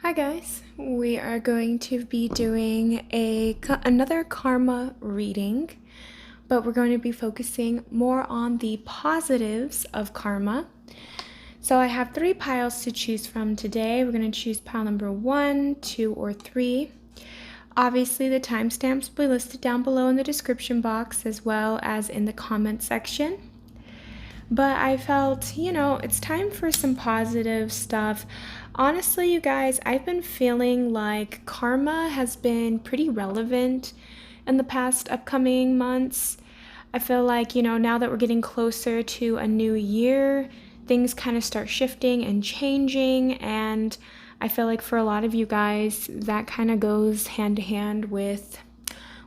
Hi guys, we are going to be doing another karma reading, but we're going to be focusing more on the positives of karma. So I have 3 piles to choose from today. We're going to choose pile number 1, 2, or 3. Obviously the timestamps will be listed down below in the description box as well as in the comment section. But I felt, it's time for some positive stuff. Honestly, you guys, I've been feeling like karma has been pretty relevant in the past upcoming months. I feel like, now that we're getting closer to a new year, things kind of start shifting and changing. And I feel like for a lot of you guys, that kind of goes hand to hand with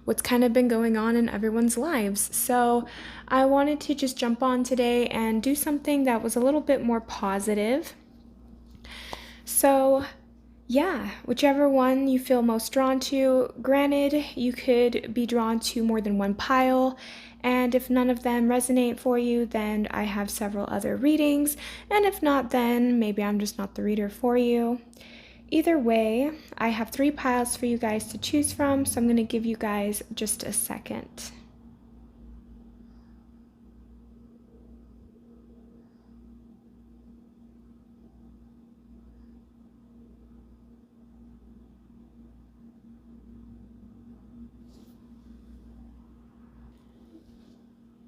what's kind of been going on in everyone's lives. So I wanted to just jump on today and do something that was a little bit more positive. So yeah, whichever one you feel most drawn to. Granted, you could be drawn to more than one pile, and if none of them resonate for you, then I have several other readings, and if not, then maybe I'm just not the reader for you. Either way, I have 3 piles for you guys to choose from, so I'm going to give you guys just a second.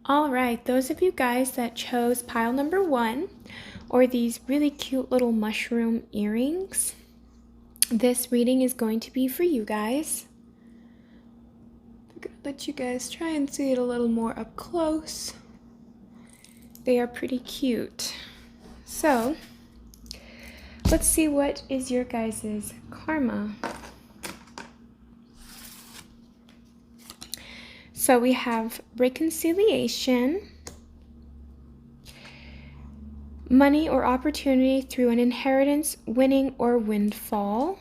All right, those of you guys that chose pile number 1, or these really cute little mushroom earrings, this reading is going to be for you guys. I'm gonna let you guys try and see it a little more up close. They are pretty cute. So, let's see what is your guys' karma. So we have reconciliation, money or opportunity through an inheritance, winning or windfall.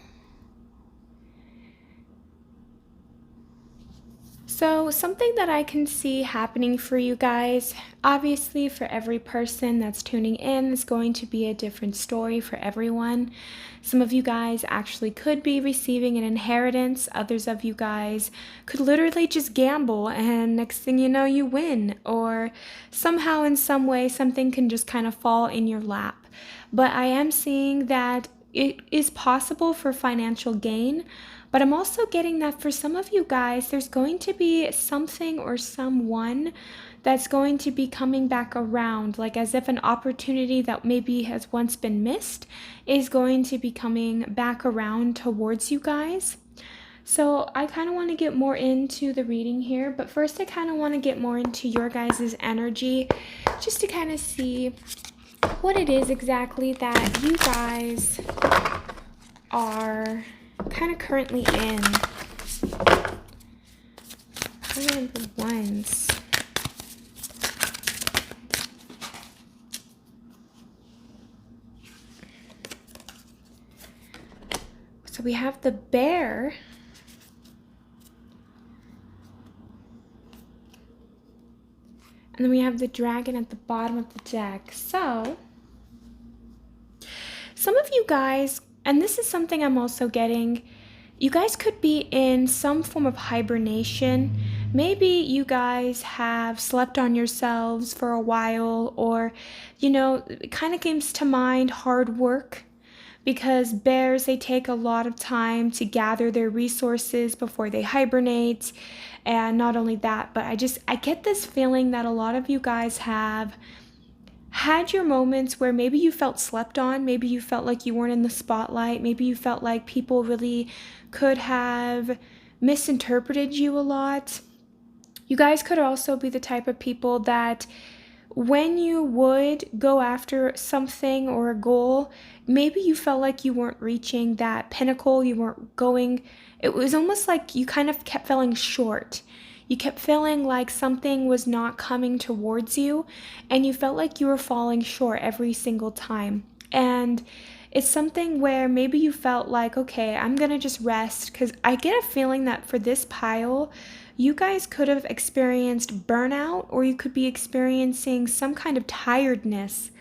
So something that I can see happening for you guys, obviously for every person that's tuning in, is going to be a different story for everyone. Some of you guys actually could be receiving an inheritance. Others of you guys could literally just gamble and next thing you know you win. Or somehow in some way something can just kind of fall in your lap. But I am seeing that it is possible for financial gain. But I'm also getting that for some of you guys, there's going to be something or someone that's going to be coming back around, like as if an opportunity that maybe has once been missed is going to be coming back around towards you guys. So I kind of want to get more into the reading here, but first I kind of want to get more into your guys' energy just to kind of see what it is exactly that you guys are kind of currently in. Pile number 1s. So we have the bear. And then we have the dragon at the bottom of the deck. So some of you guys, and this is something I'm also getting, you guys could be in some form of hibernation. Maybe you guys have slept on yourselves for a while, or, it kind of comes to mind hard work. Because bears, they take a lot of time to gather their resources before they hibernate. And not only that, but I get this feeling that a lot of you guys have had your moments where maybe you felt slept on, maybe you felt like you weren't in the spotlight, maybe you felt like people really could have misinterpreted you a lot. You guys could also be the type of people that when you would go after something or a goal, maybe you felt like you weren't reaching that pinnacle, you weren't going, it was almost like you kind of kept feeling short. You kept feeling like something was not coming towards you, and you felt like you were falling short every single time. And it's something where maybe you felt like, okay, I'm gonna just rest, because I get a feeling that for this pile, you guys could have experienced burnout, or you could be experiencing some kind of tiredness.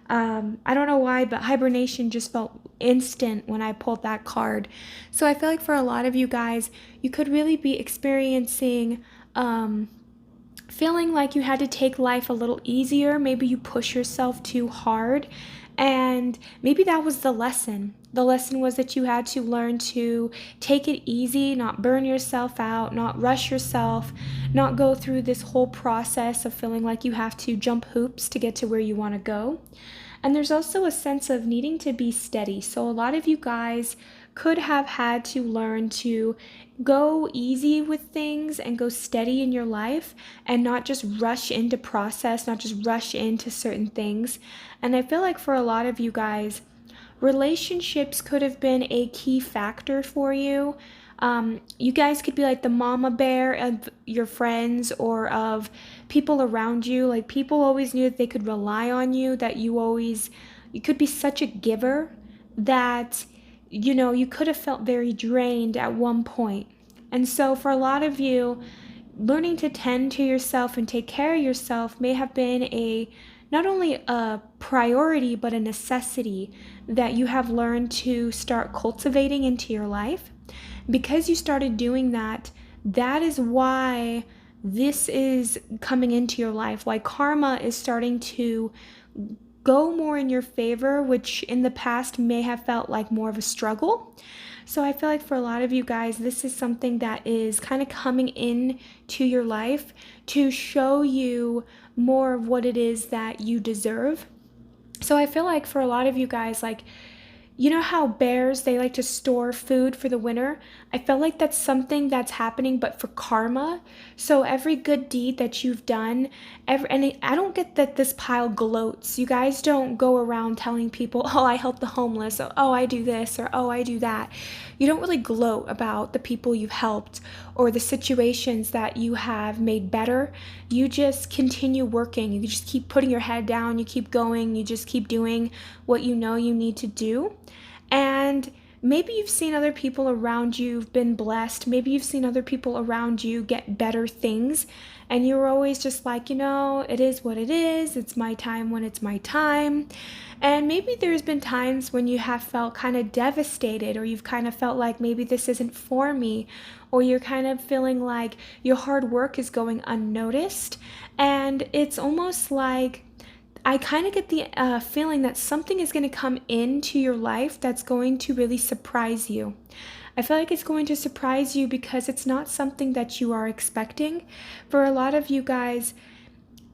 I don't know why, but hibernation just felt instant when I pulled that card. So I feel like for a lot of you guys, you could really be experiencing feeling like you had to take life a little easier. Maybe you push yourself too hard. And maybe that was the lesson. The lesson was that you had to learn to take it easy, not burn yourself out, not rush yourself, not go through this whole process of feeling like you have to jump hoops to get to where you want to go. And there's also a sense of needing to be steady. So a lot of you guys could have had to learn to go easy with things and go steady in your life and not just rush into process, not just rush into certain things. And I feel like for a lot of you guys, relationships could have been a key factor for you. You guys could be like the mama bear of your friends or of people around you. Like people always knew that they could rely on you, that you could be such a giver that, you could have felt very drained at one point. And so for a lot of you, learning to tend to yourself and take care of yourself may have been not only a priority, but a necessity that you have learned to start cultivating into your life. Because you started doing that, that is why this is coming into your life, why karma is starting to go more in your favor, which in the past may have felt like more of a struggle. So I feel like for a lot of you guys, this is something that is kind of coming in to your life to show you more of what it is that you deserve. So I feel like for a lot of you guys, like, you know how bears, they like to store food for the winter? I feel like that's something that's happening, but for karma. So every good deed that you've done, and I don't get that this pile gloats. You guys don't go around telling people, oh, I help the homeless, or oh, I do this, or oh, I do that. You don't really gloat about the people you've helped or the situations that you have made better. You just continue working. You just keep putting your head down. You keep going. You just keep doing what you know you need to do. And maybe you've seen other people around you've been blessed. Maybe you've seen other people around you get better things. And you're always just like, it is what it is. It's my time when it's my time. And maybe there's been times when you have felt kind of devastated, or you've kind of felt like maybe this isn't for me, or you're kind of feeling like your hard work is going unnoticed. And it's almost like I kind of get the feeling that something is going to come into your life that's going to really surprise you. I feel like it's going to surprise you because it's not something that you are expecting. For a lot of you guys,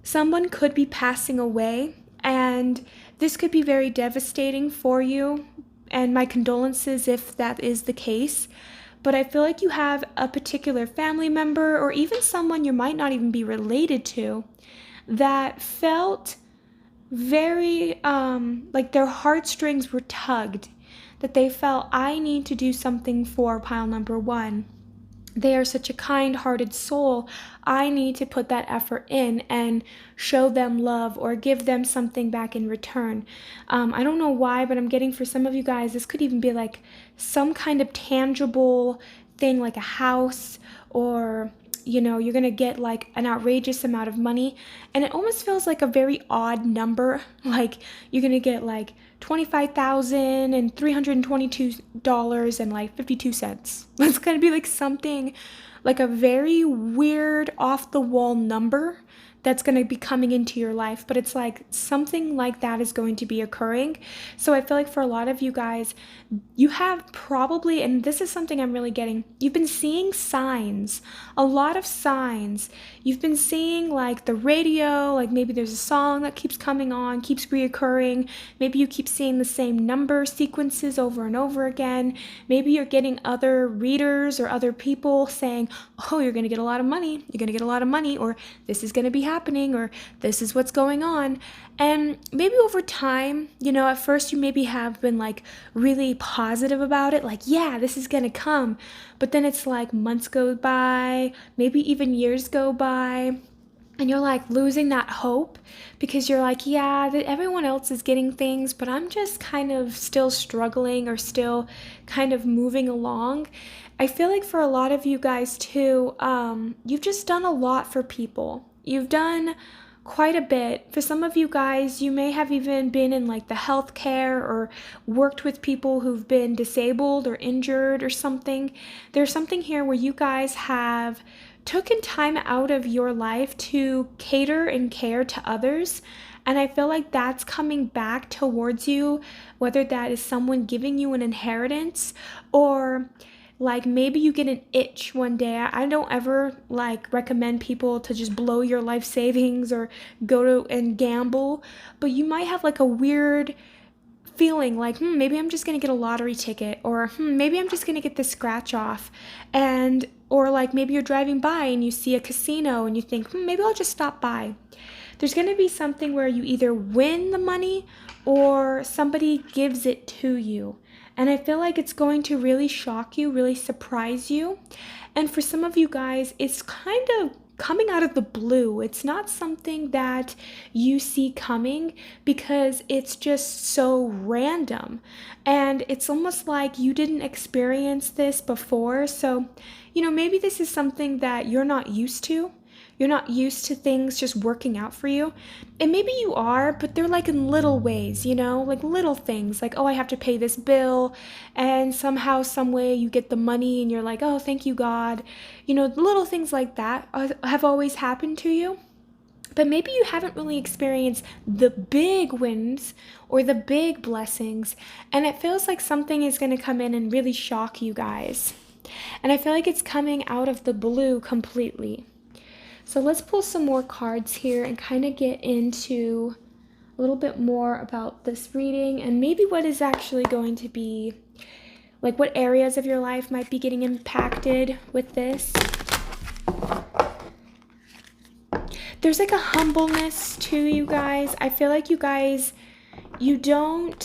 someone could be passing away, and this could be very devastating for you. And my condolences if that is the case. But I feel like you have a particular family member, or even someone you might not even be related to, that felt very like their heartstrings were tugged, that they felt, I need to do something for pile number one. They are such a kind-hearted soul. I need to put that effort in and show them love or give them something back in return. I don't know why, but I'm getting, for some of you guys, this could even be like some kind of tangible thing, like a house, or you're going to get like an outrageous amount of money, and it almost feels like a very odd number. Like you're going to get like $25,322 and like 52 cents. That's going to be like something like a very weird off the wall number that's going to be coming into your life, but it's like something like that is going to be occurring. So I feel like for a lot of you guys, you have probably, and this is something I'm really getting, you've been seeing signs, a lot of signs. You've been seeing like the radio, like maybe there's a song that keeps coming on, keeps reoccurring. Maybe you keep seeing the same number sequences over and over again. Maybe you're getting other readers or other people saying, oh, you're going to get a lot of money, you're going to get a lot of money, or this is going to be happening, or this is what's going on. And maybe over time, at first you maybe have been like really positive about it, like, yeah, this is gonna come. But then it's like months go by, maybe even years go by, and you're like losing that hope because you're like, yeah, that everyone else is getting things, but I'm just kind of still struggling or still kind of moving along. I feel like for a lot of you guys too, you've just done a lot for people. You've done quite a bit. For some of you guys, you may have even been in like the healthcare or worked with people who've been disabled or injured or something. There's something here where you guys have taken time out of your life to cater and care to others. And I feel like that's coming back towards you, whether that is someone giving you an inheritance or like maybe you get an itch one day. I don't ever like recommend people to just blow your life savings or go to and gamble, but you might have like a weird feeling like, maybe I'm just gonna get a lottery ticket, or maybe I'm just gonna get the scratch off. And or like maybe you're driving by and you see a casino and you think, maybe I'll just stop by. There's gonna be something where you either win the money or somebody gives it to you. And I feel like it's going to really shock you, really surprise you. And for some of you guys, it's kind of coming out of the blue. It's not something that you see coming because it's just so random. And it's almost like you didn't experience this before. So, maybe this is something that you're not used to. You're not used to things just working out for you. And maybe you are, but they're like in little ways, like little things. Like, oh, I have to pay this bill. And somehow, some way you get the money and you're like, oh, thank you, God. Little things like that have always happened to you. But maybe you haven't really experienced the big wins or the big blessings. And it feels like something is going to come in and really shock you guys. And I feel like it's coming out of the blue completely. So let's pull some more cards here and kind of get into a little bit more about this reading and maybe what is actually going to be, like what areas of your life might be getting impacted with this. There's like a humbleness to you guys. I feel like you guys, you don't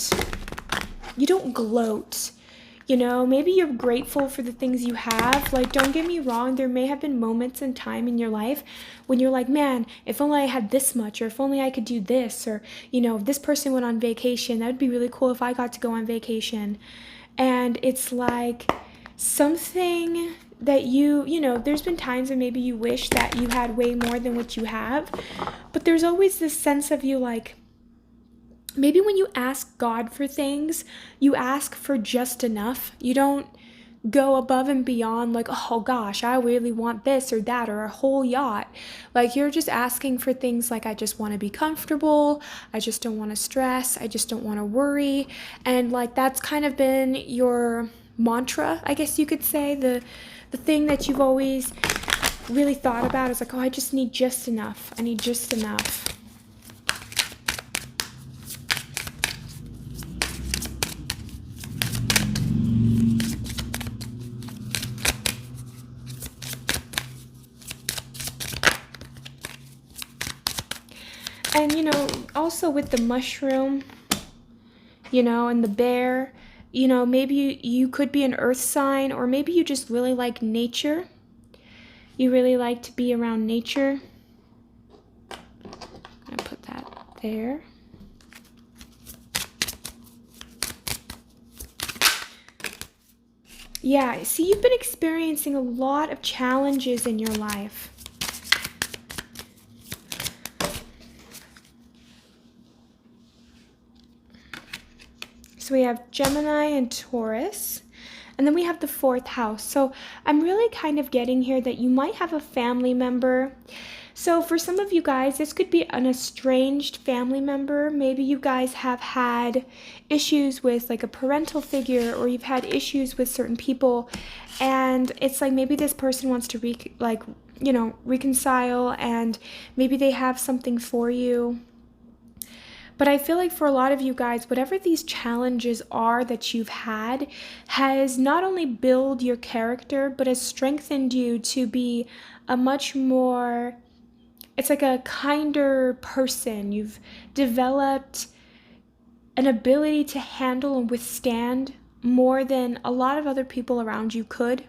gloat. Maybe you're grateful for the things you have. Like, don't get me wrong, there may have been moments in time in your life when you're like, man, if only I had this much, or if only I could do this, or, if this person went on vacation, that would be really cool if I got to go on vacation. And it's like something that there's been times when maybe you wish that you had way more than what you have, but there's always this sense of you like, maybe when you ask God for things, you ask for just enough. You don't go above and beyond like, oh gosh, I really want this or that or a whole yacht. Like you're just asking for things like, I just want to be comfortable. I just don't want to stress. I just don't want to worry. And like that's kind of been your mantra, I guess you could say. The thing that you've always really thought about is like, oh, I just need just enough. I need just enough. And, also with the mushroom, and the bear, maybe you could be an earth sign, or maybe you just really like nature. You really like to be around nature. I'm going to put that there. Yeah, see, you've been experiencing a lot of challenges in your life. So we have Gemini and Taurus, and then we have the 4th house. So I'm really kind of getting here that you might have a family member. So for some of you guys, this could be an estranged family member. Maybe you guys have had issues with like a parental figure, or you've had issues with certain people, and it's like maybe this person wants to reconcile, and maybe they have something for you. But I feel like for a lot of you guys, whatever these challenges are that you've had has not only built your character, but has strengthened you to be a much more, it's like a kinder person. You've developed an ability to handle and withstand more than a lot of other people around you could.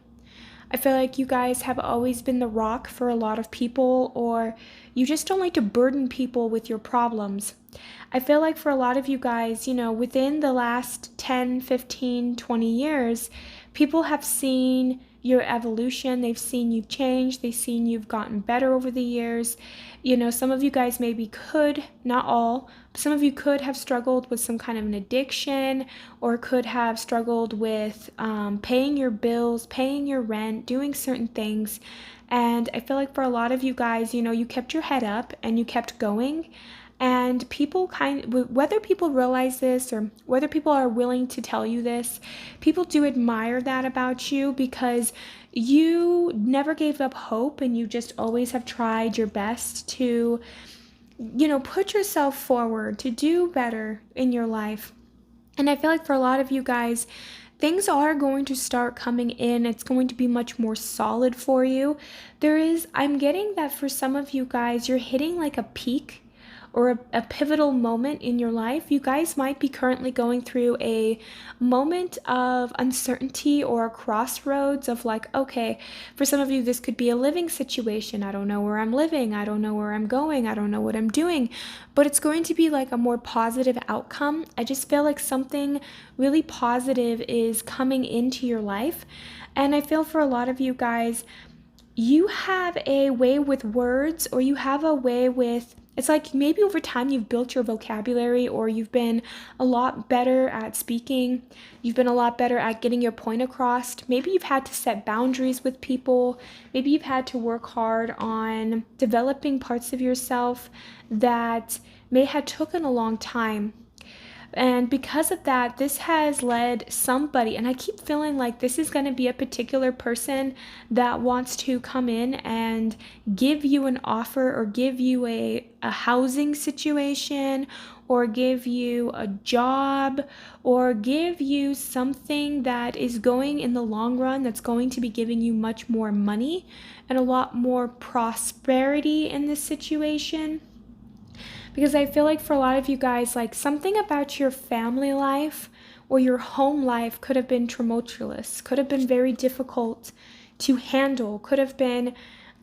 I feel like you guys have always been the rock for a lot of people, or you just don't like to burden people with your problems. I feel like for a lot of you guys, within the last 10, 15, 20 years, people have seen your evolution. They've seen you change. They've seen you've gotten better over the years. Some of you guys maybe could, not all, but some of you could have struggled with some kind of an addiction, or could have struggled with paying your bills, paying your rent, doing certain things. And I feel like for a lot of you guys, you kept your head up and you kept going. And people whether people realize this or whether people are willing to tell you this, people do admire that about you, because you never gave up hope and you just always have tried your best to, put yourself forward to do better in your life. And I feel like for a lot of you guys, things are going to start coming in. It's going to be much more solid for you. I'm getting that for some of you guys, you're hitting like a peak or a pivotal moment in your life. You guys might be currently going through a moment of uncertainty or a crossroads of like, okay, for some of you, this could be a living situation. I don't know where I'm living. I don't know where I'm going. I don't know what I'm doing, but it's going to be like a more positive outcome. I just feel like something really positive is coming into your life. And I feel for a lot of you guys, you have a way with words, or you have a way with, it's like maybe over time you've built your vocabulary, or you've been a lot better at speaking. You've been a lot better at getting your point across. Maybe you've had to set boundaries with people. Maybe you've had to work hard on developing parts of yourself that may have taken a long time. And because of that, this has led somebody, and I keep feeling like this is going to be a particular person that wants to come in and give you an offer, or give you a housing situation, or give you a job, or give you something that is going in the long run, that's going to be giving you much more money and a lot more prosperity in this situation. Because I feel like for a lot of you guys, like something about your family life or your home life could have been tumultuous, could have been very difficult to handle, could have been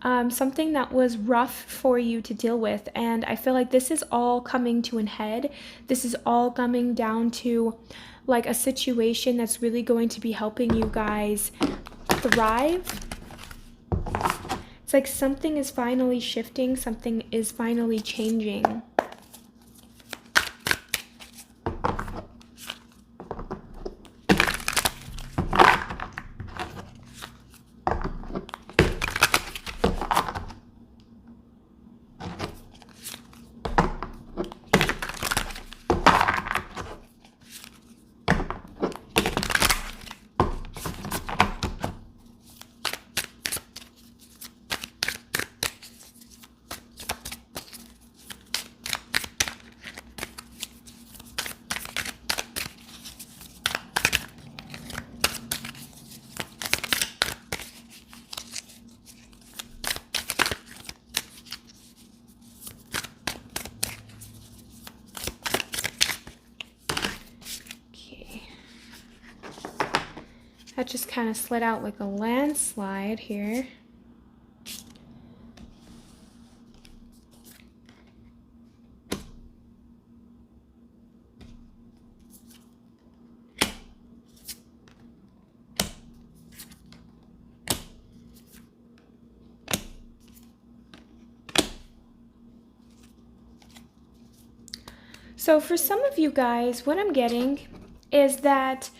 something that was rough for you to deal with. And I feel like this is all coming to an head. This is all coming down to like a situation that's really going to be helping you guys thrive. It's like something is finally shifting, something is finally changing. That just kind of slid out like a landslide here. So for some of you guys, what I'm getting is that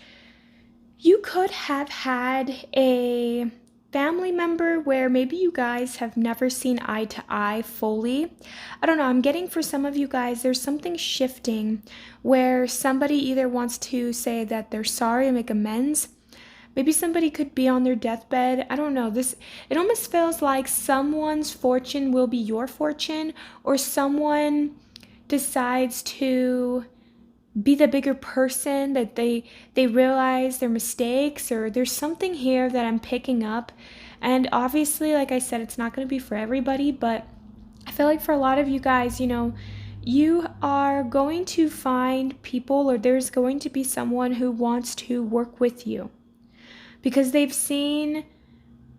you could have had a family member where maybe you guys have never seen eye to eye fully. I don't know, I'm getting for some of you guys, there's something shifting where somebody either wants to say that they're sorry and make amends. Maybe somebody could be on their deathbed. I don't know. It almost feels like someone's fortune will be your fortune, or someone decides to be the bigger person, that they realize their mistakes, or there's something here that I'm picking up. And obviously, like I said, it's not going to be for everybody, but I feel like for a lot of you guys, you are going to find people, or there's going to be someone who wants to work with you, because they've seen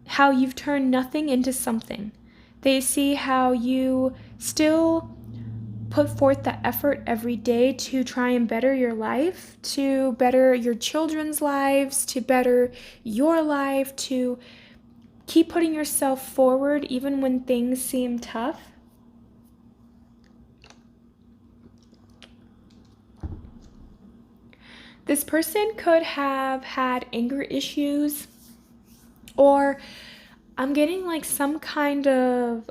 how you've turned nothing into something. They see how you still put forth the effort every day to try and better your life, to better your children's lives, to better your life, to keep putting yourself forward even when things seem tough. This person could have had anger issues, or I'm getting like some kind of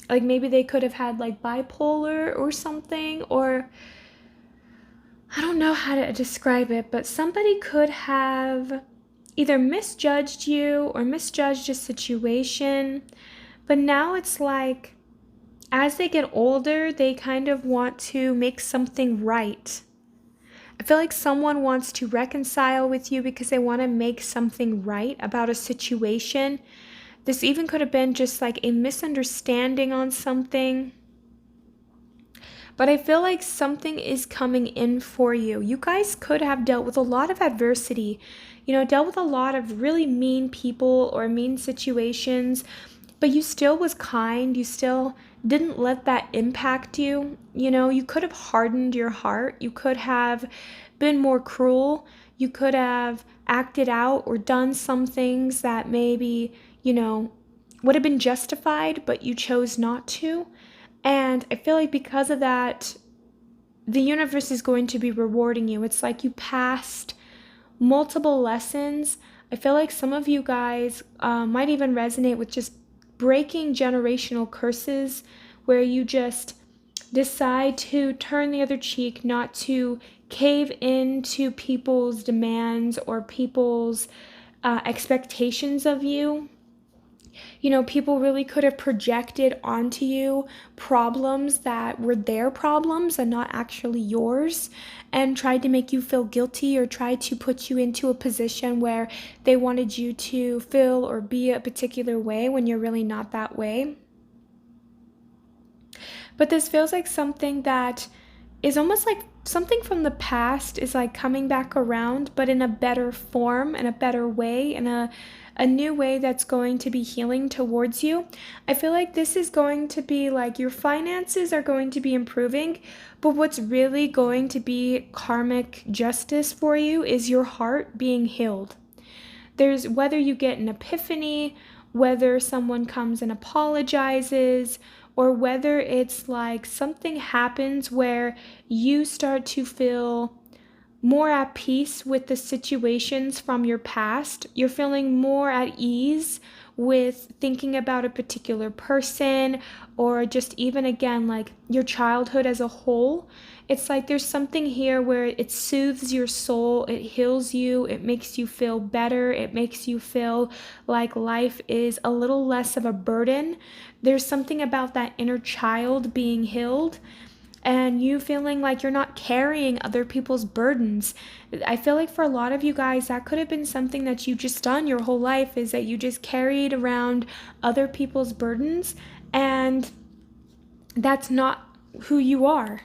like maybe they could have had like bipolar or something, or I don't know how to describe it, but somebody could have either misjudged you or misjudged a situation. But now it's like as they get older, they kind of want to make something right. I feel like someone wants to reconcile with you because they want to make something right about a situation. This even could have been just like a misunderstanding on something. But I feel like something is coming in for you. You guys could have dealt with a lot of adversity, dealt with a lot of really mean people or mean situations, but you still was kind. You still didn't let that impact you. You could have hardened your heart. You could have been more cruel. You could have acted out or done some things that maybe, would have been justified, but you chose not to. And I feel like because of that, the universe is going to be rewarding you. It's like you passed multiple lessons. I feel like some of you guys might even resonate with just breaking generational curses, where you just decide to turn the other cheek, not to cave into people's demands or people's expectations of you. People really could have projected onto you problems that were their problems and not actually yours, and tried to make you feel guilty or tried to put you into a position where they wanted you to feel or be a particular way when you're really not that way. But this feels like something that is almost like something from the past is like coming back around, but in a better form, in a better way, in a new way that's going to be healing towards you. I feel like this is going to be like your finances are going to be improving, but what's really going to be karmic justice for you is your heart being healed. There's whether you get an epiphany, whether someone comes and apologizes, or whether it's like something happens where you start to feel more at peace with the situations from your past. You're feeling more at ease with thinking about a particular person, or just even again like your childhood as a whole. It's like there's something here where it soothes your soul, it heals you, it makes you feel better, it makes you feel like life is a little less of a burden. There's something about that inner child being healed and you feeling like you're not carrying other people's burdens. I feel like for a lot of you guys, that could have been something that you just done your whole life, is that you just carried around other people's burdens, and that's not who you are.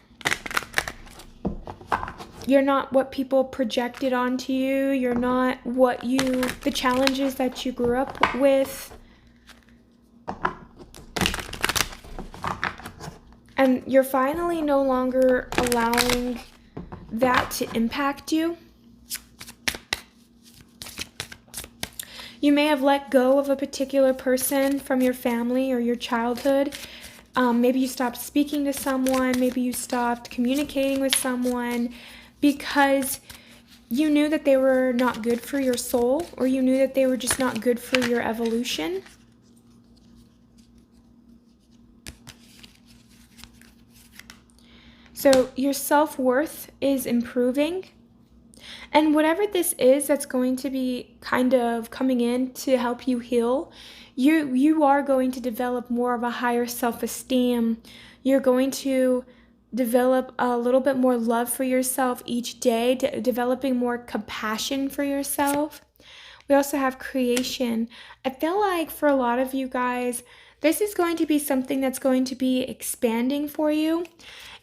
You're not what people projected onto you. You're not the challenges that you grew up with. And you're finally no longer allowing that to impact you. You may have let go of a particular person from your family or your childhood. Maybe you stopped speaking to someone. Maybe you stopped communicating with someone because you knew that they were not good for your soul, or you knew that they were just not good for your evolution. So your self-worth is improving. And whatever this is that's going to be kind of coming in to help you heal, you are going to develop more of a higher self-esteem. You're going to develop a little bit more love for yourself each day, developing more compassion for yourself. We also have creation. I feel like for a lot of you guys, this is going to be something that's going to be expanding for you.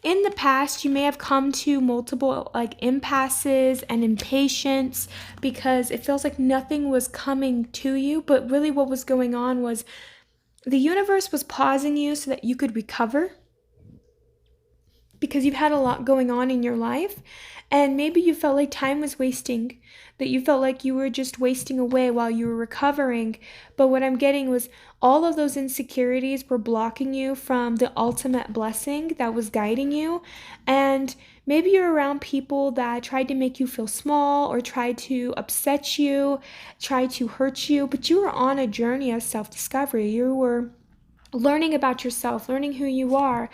In the past, you may have come to multiple like impasses and impatience because it feels like nothing was coming to you, but really what was going on was the universe was pausing you so that you could recover. because you've had a lot going on in your life, and maybe you felt like time was wasting, that you felt like you were just wasting away while you were recovering. But what I'm getting was all of those insecurities were blocking you from the ultimate blessing that was guiding you. And maybe you're around people that tried to make you feel small or tried to upset you, tried to hurt you, but you were on a journey of self-discovery. You were learning about yourself, learning who you are.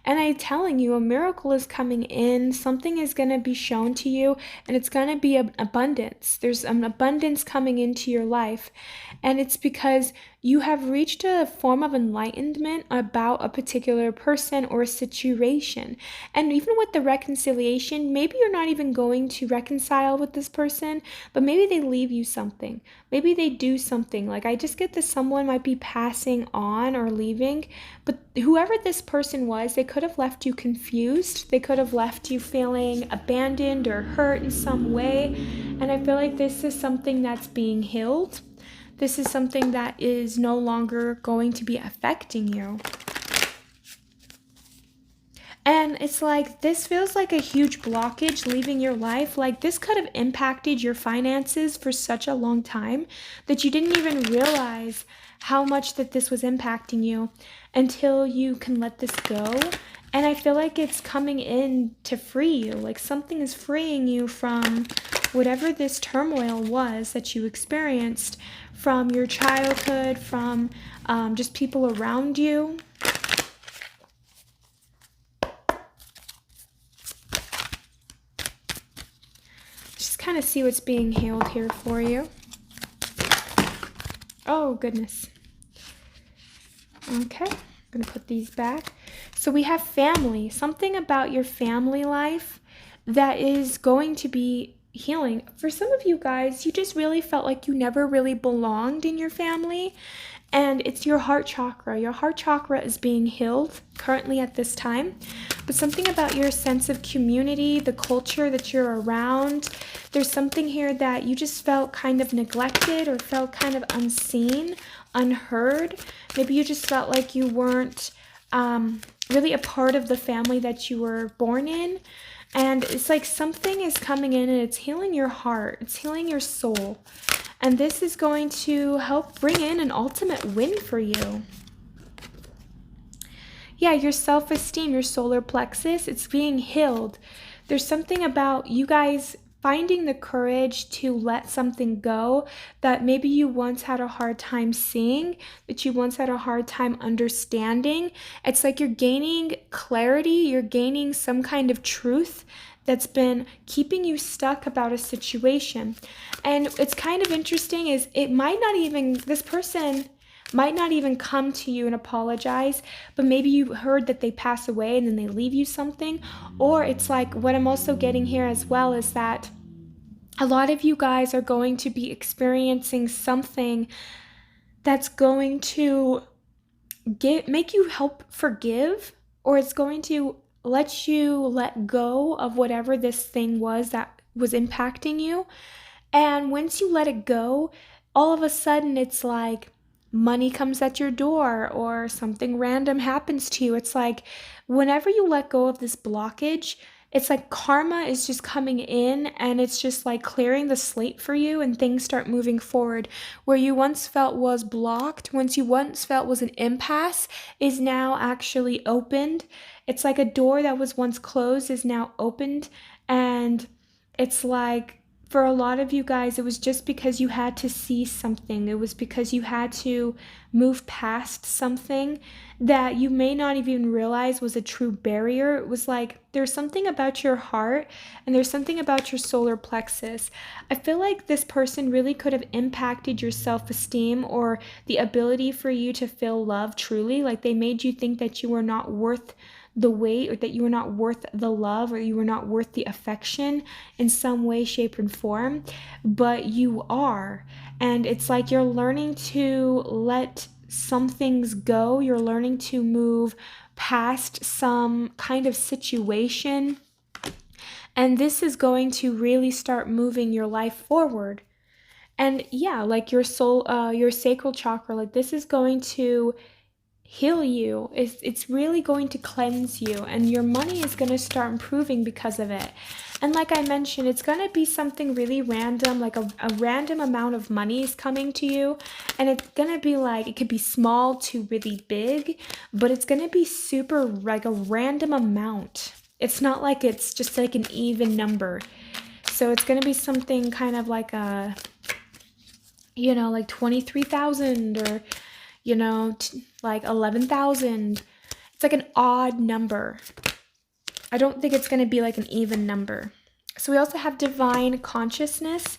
And I'm telling you, a miracle is coming in. Something is going to be shown to you, and it's going to be an abundance. There's an abundance coming into your life. And it's because you have reached a form of enlightenment about a particular person or a situation. And even with the reconciliation, maybe you're not even going to reconcile with this person, but maybe they leave you something. Maybe they do something. Like, I just get that someone might be passing on or leaving, but whoever this person was, they could have left you confused. They could have left you feeling abandoned or hurt in some way. And I feel like this is something that's being healed. This is something that is no longer going to be affecting you. And it's like, this feels like a huge blockage leaving your life. Like, this could have impacted your finances for such a long time that you didn't even realize how much that this was impacting you until you can let this go. And I feel like it's coming in to free you. Like, something is freeing you from whatever this turmoil was that you experienced from your childhood, from just people around you. Just kind of see what's being healed here for you. Oh, goodness. Okay, I'm going to put these back. So we have family. Something about your family life that is going to be healing. For some of you guys, you just really felt like you never really belonged in your family. And it's your heart chakra. Your heart chakra is being healed currently at this time. But something about your sense of community, the culture that you're around, there's something here that you just felt kind of neglected or felt kind of unseen, unheard. Maybe you just felt like you weren't really a part of the family that you were born in. And it's like something is coming in and it's healing your heart. It's healing your soul. And this is going to help bring in an ultimate win for you. Yeah, your self-esteem, your solar plexus, it's being healed. There's something about you guys finding the courage to let something go that maybe you once had a hard time seeing, that you once had a hard time understanding. It's like you're gaining clarity, you're gaining some kind of truth that's been keeping you stuck about a situation. And it's kind of interesting is it might not even, this person might not even come to you and apologize, but maybe you heard that they pass away and then they leave you something. Or it's like what I'm also getting here as well is that a lot of you guys are going to be experiencing something that's going to make you help forgive, or it's going to let you let go of whatever this thing was that was impacting you. And once you let it go, all of a sudden it's like money comes at your door or something random happens to you. It's like whenever you let go of this blockage, it's like karma is just coming in and it's just like clearing the slate for you and things start moving forward. Where you once felt was blocked, once you once felt was an impasse, is now actually opened. It's like a door that was once closed is now opened. And it's like for a lot of you guys, it was just because you had to see something. It was because you had to move past something that you may not even realize was a true barrier. It was like there's something about your heart and there's something about your solar plexus. I feel like this person really could have impacted your self-esteem or the ability for you to feel love truly. Like they made you think that you were not worth the weight, or that you were not worth the love, or you were not worth the affection in some way, shape, and form, but you are. And it's like you're learning to let some things go. You're learning to move past some kind of situation. And this is going to really start moving your life forward. And yeah, like your soul, your sacral chakra, like this is going to heal you. It's really going to cleanse you, and your money is going to start improving because of it. And like I mentioned, it's going to be something really random, like a random amount of money is coming to you. And it's going to be like, it could be small to really big, but it's going to be super like a random amount. It's not like it's just like an even number. So it's going to be something kind of like a, like 23,000 or, like 11,000. It's like an odd number. I don't think it's going to be like an even number. So we also have divine consciousness.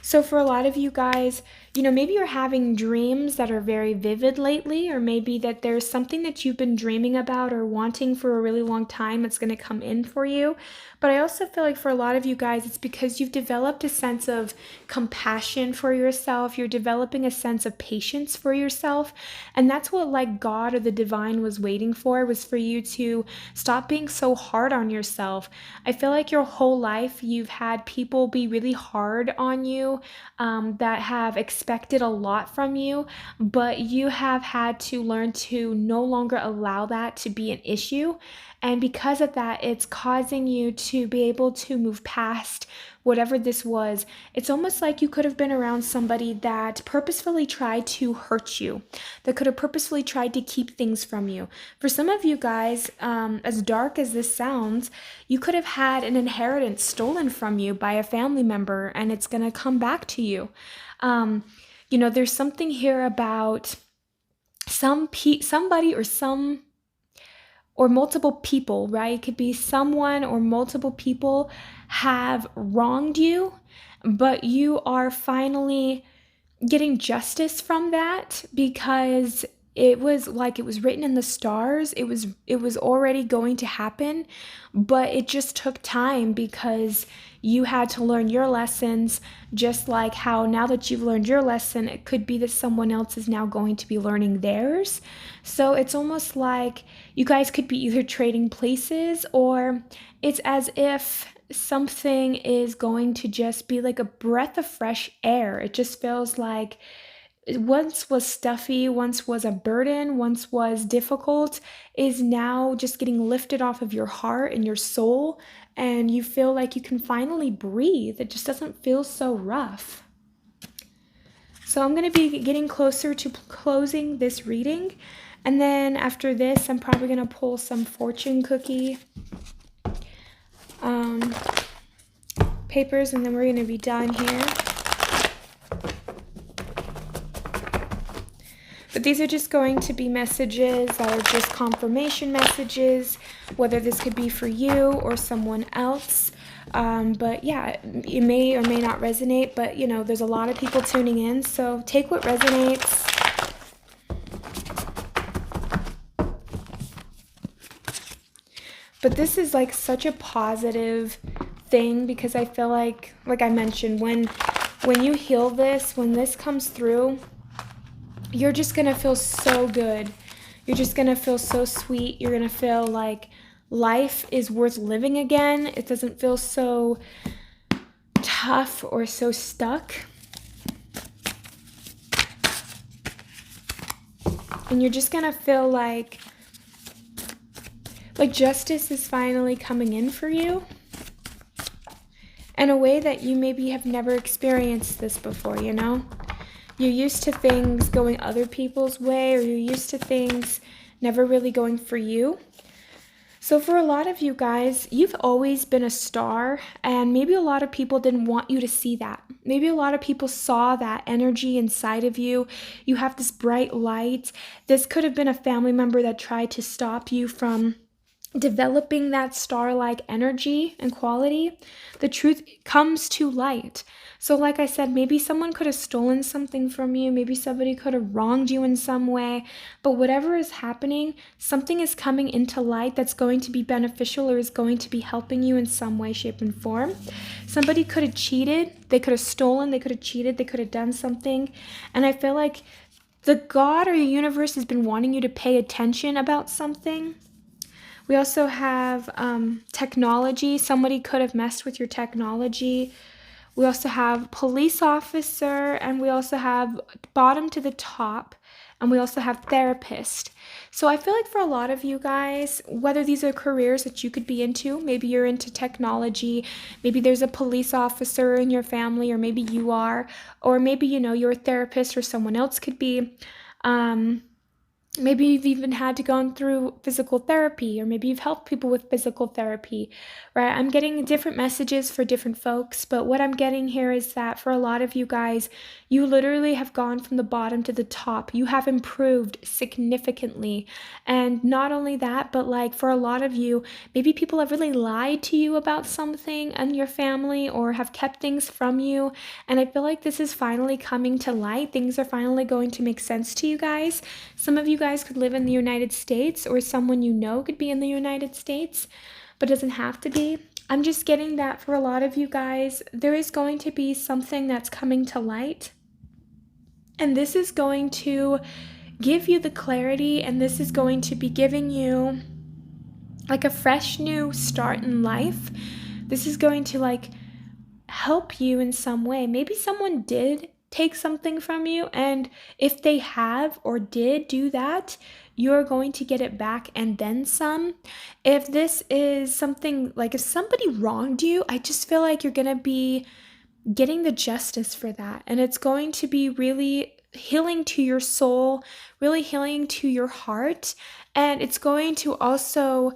So for a lot of you guys, maybe you're having dreams that are very vivid lately, or maybe that there's something that you've been dreaming about or wanting for a really long time that's going to come in for you. But I also feel like for a lot of you guys, it's because you've developed a sense of compassion for yourself. You're developing a sense of patience for yourself. And that's what like God or the divine was waiting for, was for you to stop being so hard on yourself. I feel like your whole life you've had people be really hard on you, that have expected a lot from you, but you have had to learn to no longer allow that to be an issue. And because of that, it's causing you to be able to move past whatever this was. It's almost like you could have been around somebody that purposefully tried to hurt you, that could have purposefully tried to keep things from you. For some of you guys, as dark as this sounds, you could have had an inheritance stolen from you by a family member, and it's going to come back to you. There's something here about somebody or multiple people, right? It could be someone or multiple people have wronged you, but you are finally getting justice from that, because it was written in the stars. It was already going to happen, but it just took time because you had to learn your lessons, just like how now that you've learned your lesson, it could be that someone else is now going to be learning theirs. So it's almost like you guys could be either trading places, or it's as if something is going to just be like a breath of fresh air. It just feels like it once was stuffy, once was a burden, once was difficult, is now just getting lifted off of your heart and your soul, and you feel like you can finally breathe. It just doesn't feel so rough. So I'm going to be getting closer to closing this reading, and then after this, I'm probably going to pull some fortune cookie papers, and then we're going to be done here. But these are just going to be messages that are just confirmation messages, whether this could be for you or someone else. But yeah, it may or may not resonate, but there's a lot of people tuning in, so take what resonates. But this is like such a positive thing, because I feel like I mentioned, when you heal this, when this comes through, you're just going to feel so good. You're just going to feel so sweet. You're going to feel like life is worth living again. It doesn't feel so tough or so stuck. And you're just going to feel like justice is finally coming in for you in a way that you maybe have never experienced this before, You're used to things going other people's way, or you're used to things never really going for you. So for a lot of you guys, you've always been a star, and maybe a lot of people didn't want you to see that. Maybe a lot of people saw that energy inside of you. You have this bright light. This could have been a family member that tried to stop you from developing that star-like energy and quality. The truth comes to light. So like I said, maybe someone could have stolen something from you. Maybe somebody could have wronged you in some way. But whatever is happening, something is coming into light that's going to be beneficial, or is going to be helping you in some way, shape, and form. Somebody could have cheated. They could have stolen. They could have cheated. They could have done something. And I feel like the God or the universe has been wanting you to pay attention about something. We also have technology. Somebody could have messed with your technology, We also have police officer, and we also have bottom to the top, and we also have therapist. So I feel like for a lot of you guys, whether these are careers that you could be into, maybe you're into technology, maybe there's a police officer in your family, or maybe you are, or maybe you're a therapist or someone else could be. Um, Maybe you've even had to go through physical therapy, or maybe you've helped people with physical therapy, right? I'm getting different messages for different folks, but what I'm getting here is that for a lot of you guys, you literally have gone from the bottom to the top. You have improved significantly. And not only that, but like for a lot of you, maybe people have really lied to you about something in your family or have kept things from you. And I feel like this is finally coming to light. Things are finally going to make sense to you guys. Some of you guys could live in the United States, or someone you know could be in the United States, but doesn't have to be. I'm just getting that for a lot of you guys, there is going to be something that's coming to light. And this is going to give you the clarity, and this is going to be giving you like a fresh new start in life. This is going to like help you in some way. Maybe someone did take something from you, and if they have or did do that, you're going to get it back and then some. If this is something like if somebody wronged you, I just feel like you're going to be getting the justice for that, and it's going to be really healing to your soul, really healing to your heart, and it's going to also,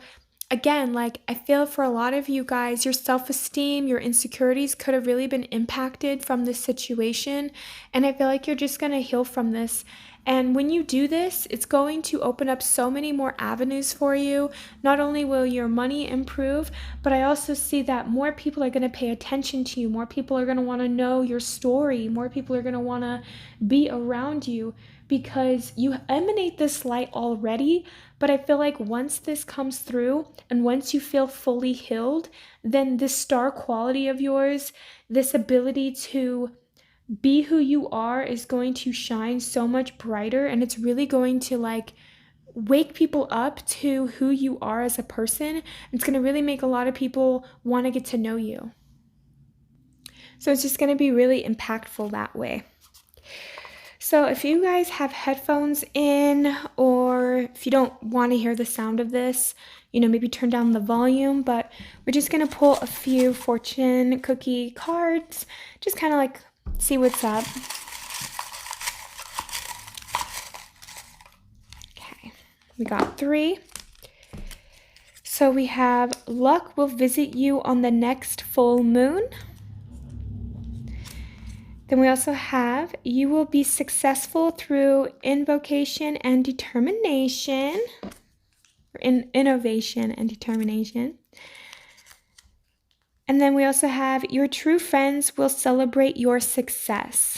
again, like I feel for a lot of you guys, your self-esteem, your insecurities could have really been impacted from this situation. And I feel like you're just going to heal from this. And when you do this, it's going to open up so many more avenues for you. Not only will your money improve, but I also see that more people are going to pay attention to you. More people are going to want to know your story. More people are going to want to be around you because you emanate this light already. But I feel like once this comes through and once you feel fully healed, then this star quality of yours, this ability to be who you are is going to shine so much brighter, and it's really going to like wake people up to who you are as a person. It's going to really make a lot of people want to get to know you. So it's just going to be really impactful that way. So if you guys have headphones in, or if you don't want to hear the sound of this, maybe turn down the volume, but we're just going to pull a few fortune cookie cards, just kind of like see what's up. Okay, we got 3. So we have luck will visit you on the next full moon. Then we also have you will be successful through invocation and determination, or innovation and determination. And then we also have your true friends will celebrate your success.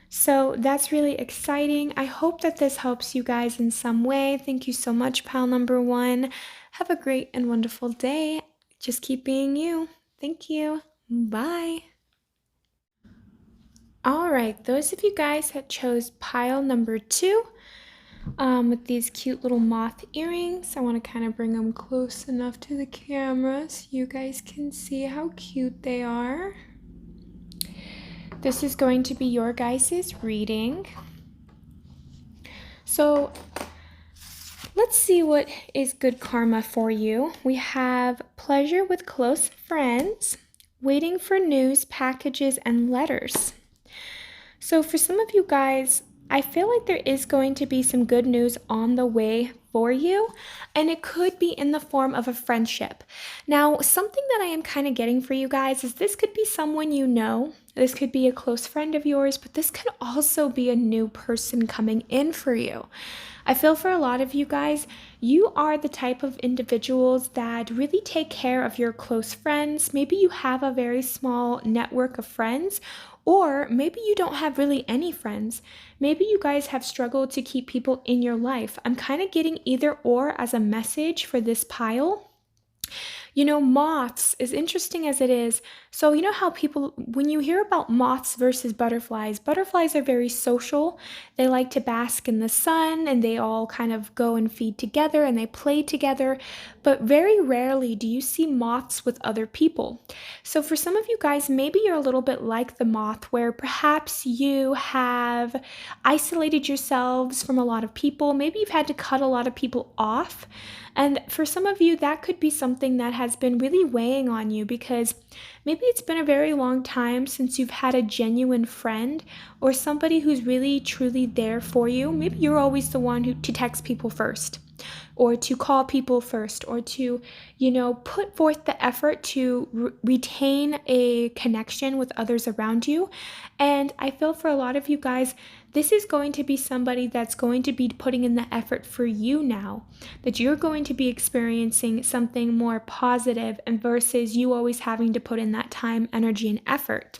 So that's really exciting. I hope that this helps you guys in some way. Thank you so much, pal number 1. Have a great and wonderful day. Just keep being you. Thank you. Bye. All right, those of you guys that chose pile number 2 with these cute little moth earrings, I want to kind of bring them close enough to the camera so you guys can see how cute they are. This is going to be your guys' reading. So let's see what is good karma for you. We have pleasure with close friends, waiting for news, packages, and letters. So for some of you guys, I feel like there is going to be some good news on the way for you, and it could be in the form of a friendship. Now, something that I am kind of getting for you guys is this could be someone you know. This could be a close friend of yours, but this could also be a new person coming in for you. I feel for a lot of you guys, you are the type of individuals that really take care of your close friends. Maybe you have a very small network of friends, or maybe you don't have really any friends. Maybe you guys have struggled to keep people in your life. I'm kind of getting either or as a message for this pile. Moths, as interesting as it is, so you know how people, when you hear about moths versus butterflies, butterflies are very social. They like to bask in the sun and they all kind of go and feed together and they play together. But very rarely do you see moths with other people. So for some of you guys, maybe you're a little bit like the moth, where perhaps you have isolated yourselves from a lot of people. Maybe you've had to cut a lot of people off. And for some of you, that could be something that has been really weighing on you, because maybe it's been a very long time since you've had a genuine friend or somebody who's really truly there for you. Maybe you're always the one to text people first, or to call people first, or to, put forth the effort to retain a connection with others around you. And I feel for a lot of you guys, this is going to be somebody that's going to be putting in the effort for you now, that you're going to be experiencing something more positive, and versus you always having to put in that time, energy, and effort.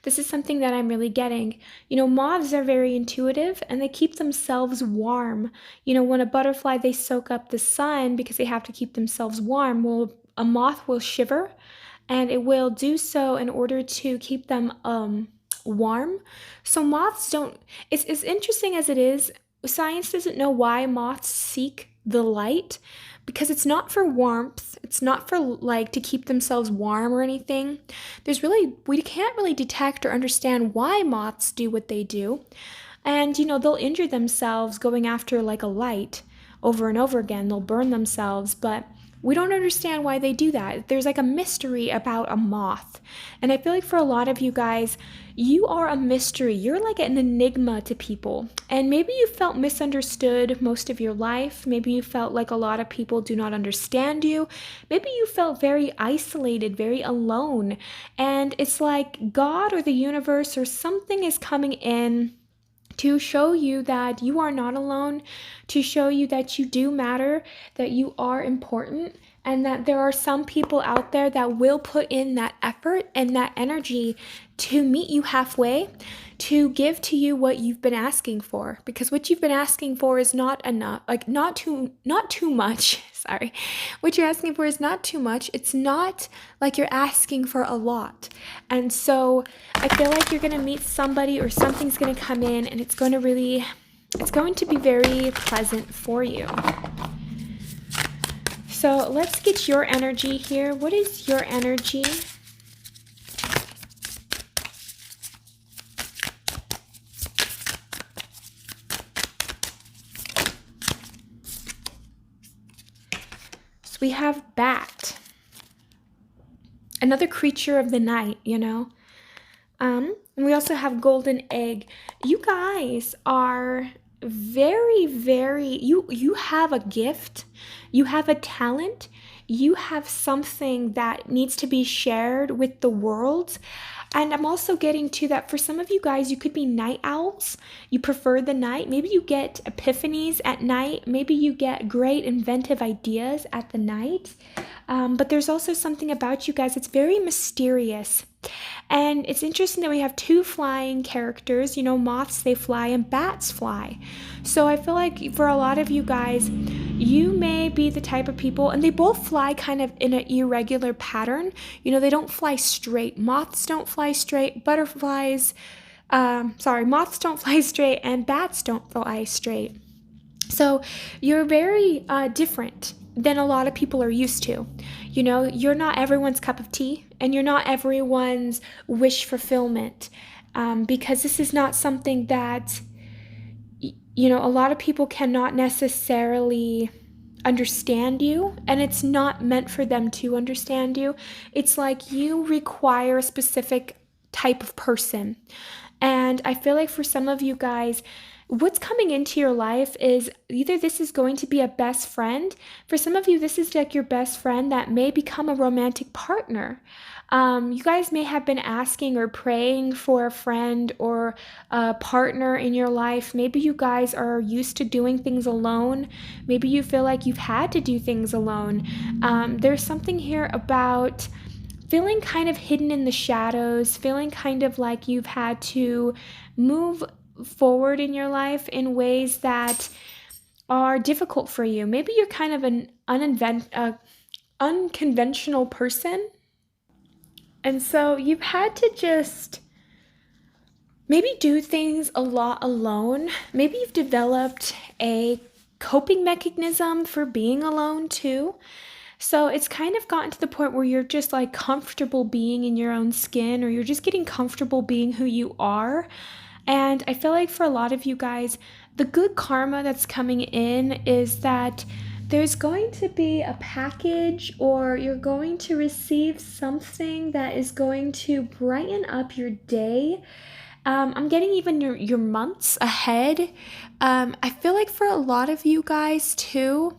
This is something that I'm really getting. Moths are very intuitive and they keep themselves warm. When a butterfly, they soak up the sun because they have to keep themselves warm. Well, a moth will shiver, and it will do so in order to keep them warm. So moths don't, it's as interesting as it is, science doesn't know why moths seek the light, because it's not for warmth, it's not for like to keep themselves warm or anything. We can't really detect or understand why moths do what they do. And they'll injure themselves going after like a light over and over again. They'll burn themselves, but we don't understand why they do that. There's like a mystery about a moth. And I feel like for a lot of you guys, you are a mystery. You're like an enigma to people. And maybe you felt misunderstood most of your life. Maybe you felt like a lot of people do not understand you. Maybe you felt very isolated, very alone. And it's like God or the universe or something is coming in to show you that you are not alone, to show you that you do matter, that you are important, and that there are some people out there that will put in that effort and that energy to meet you halfway, to give to you what you've been asking for. Because what you've been asking for is not enough, like not too much. Sorry. What you're asking for is not too much. It's not like you're asking for a lot. And so I feel like you're going to meet somebody or something's going to come in, and it's going to be very pleasant for you. So let's get your energy here. What is your energy? So we have bat, another creature of the night, And we also have golden egg. You guys are very, very, you have a gift, you have a talent, you have something that needs to be shared with the world. And I'm also getting to that for some of you guys, you could be night owls. You prefer the night. Maybe you get epiphanies at night. Maybe you get great inventive ideas at the night. But there's also something about you guys that's very mysterious. And it's interesting that we have two flying characters. Moths, they fly, and bats fly. So I feel like for a lot of you guys, you may be the type of people, and they both fly kind of in an irregular pattern. They don't fly straight. Moths don't fly straight. Moths don't fly straight, and bats don't fly straight. So you're very different than a lot of people are used to. You're not everyone's cup of tea, and you're not everyone's wish fulfillment, because this is not something that, a lot of people cannot necessarily understand you, and it's not meant for them to understand you. It's like you require a specific type of person. And I feel like for some of you guys, what's coming into your life is either this is going to be a best friend. For some of you, this is like your best friend that may become a romantic partner. You guys may have been asking or praying for a friend or a partner in your life. Maybe you guys are used to doing things alone. Maybe you feel like you've had to do things alone. There's something here about feeling kind of hidden in the shadows, feeling kind of like you've had to move forward in your life in ways that are difficult for you. Maybe you're kind of unconventional person. And so you've had to just maybe do things a lot alone. Maybe you've developed a coping mechanism for being alone too. So it's kind of gotten to the point where you're just like comfortable being in your own skin, or you're just getting comfortable being who you are. And I feel like for a lot of you guys, the good karma that's coming in is that there's going to be a package, or you're going to receive something that is going to brighten up your day. I'm getting even your months ahead. I feel like for a lot of you guys too,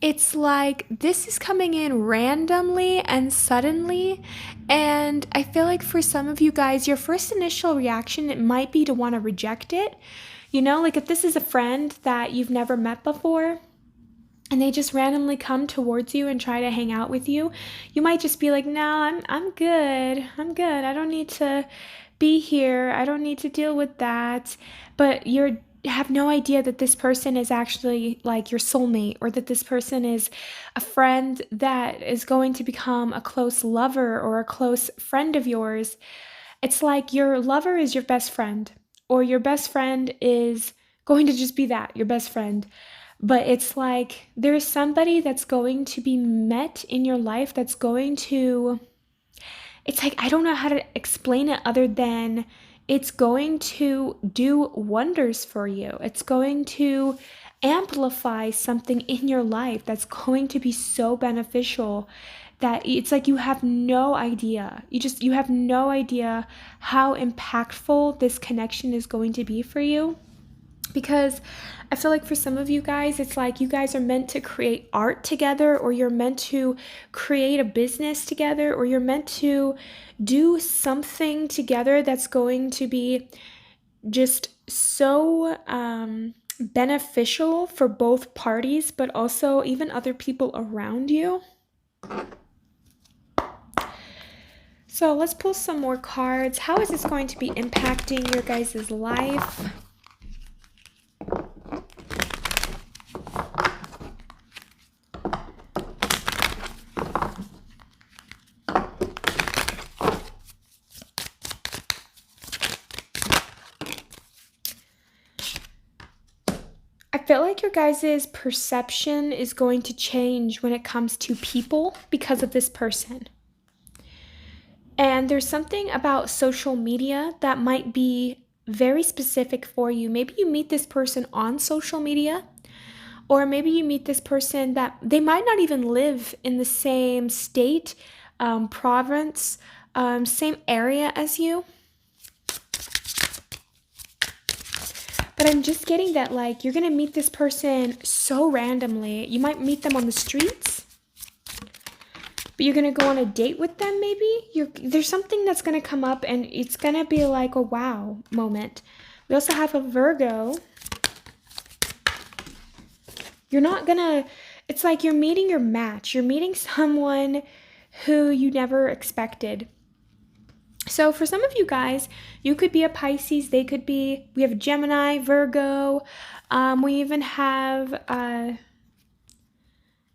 it's like this is coming in randomly and suddenly. And I feel like for some of you guys, your first initial reaction, it might be to want to reject it. You know, like if this is a friend that you've never met before, and they just randomly come towards you and try to hang out with you, you might just be like, "No, I'm good. I'm good. I don't need to be here. I don't need to deal with that." But you have no idea that this person is actually like your soulmate, or that this person is a friend that is going to become a close lover or a close friend of yours. It's like your lover is your best friend, or your best friend is going to just be that, your best friend. But it's like there's somebody that's going to be met in your life that's going to, it's like, I don't know how to explain it other than it's going to do wonders for you. It's going to amplify something in your life that's going to be so beneficial that it's like you have no idea. You have no idea how impactful this connection is going to be for you. Because I feel like for some of you guys, it's like you guys are meant to create art together, or you're meant to create a business together, or you're meant to do something together that's going to be just so beneficial for both parties, but also even other people around you. So let's pull some more cards. How is this going to be impacting your guys' life? I feel like your guys' perception is going to change when it comes to people because of this person. And there's something about social media that might be very specific for you. Maybe you meet this person on social media, or maybe you meet this person that they might not even live in the same state, province, same area as you. But I'm just getting that, like, you're going to meet this person so randomly. You might meet them on the streets, but you're going to go on a date with them maybe. There's something that's going to come up, and it's going to be like a wow moment. We also have a Virgo. You're not going to, it's like you're meeting your match. You're meeting someone who you never expected. So for some of you guys, you could be a Pisces, they could be, we have Gemini, Virgo, we even have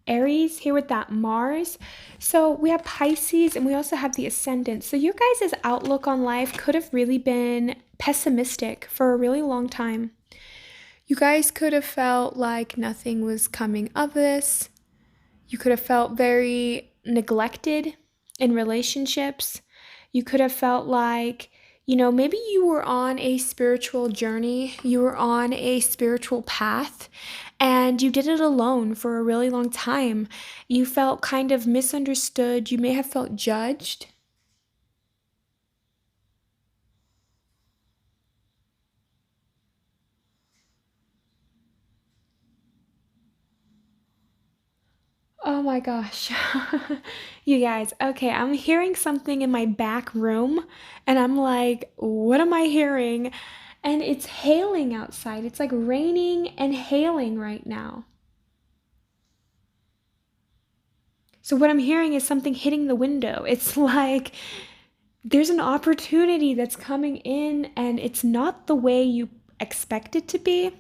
Aries here with that Mars. So we have Pisces, and we also have the Ascendant. So your guys' outlook on life could have really been pessimistic for a really long time. You guys could have felt like nothing was coming of this. You could have felt very neglected in relationships. You could have felt like, maybe you were on a spiritual journey, you were on a spiritual path, and you did it alone for a really long time. You felt kind of misunderstood. You may have felt judged. Oh my gosh. You guys, okay, I'm hearing something in my back room, and I'm like, what am I hearing? And it's hailing outside. It's like raining and hailing right now. So what I'm hearing is something hitting the window. It's like there's an opportunity that's coming in, and it's not the way you expect it to be.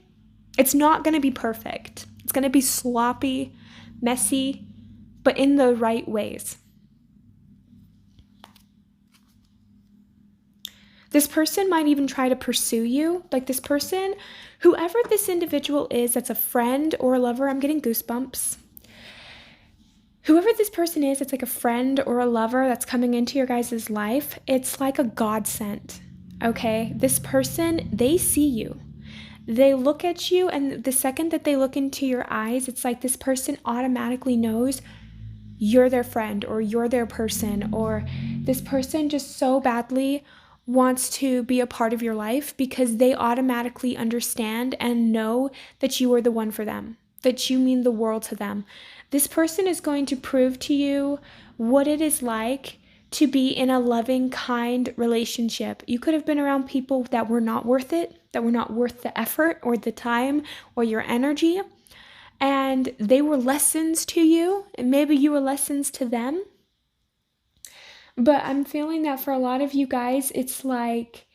It's not going to be perfect. It's going to be sloppy, messy, but in the right ways. This person might even try to pursue you. Like this person, whoever this individual is, that's a friend or a lover, I'm getting goosebumps. Whoever this person is, it's like a friend or a lover that's coming into your guys' life. It's like a godsend, okay? This person, they see you. They look at you, and the second that they look into your eyes, it's like this person automatically knows you're their friend or you're their person, or this person just so badly wants to be a part of your life because they automatically understand and know that you are the one for them, that you mean the world to them. This person is going to prove to you what it is like to be in a loving, kind relationship. You could have been around people that were not worth it, that were not worth the effort or the time or your energy, and they were lessons to you, and maybe you were lessons to them. But I'm feeling that for a lot of you guys, it's like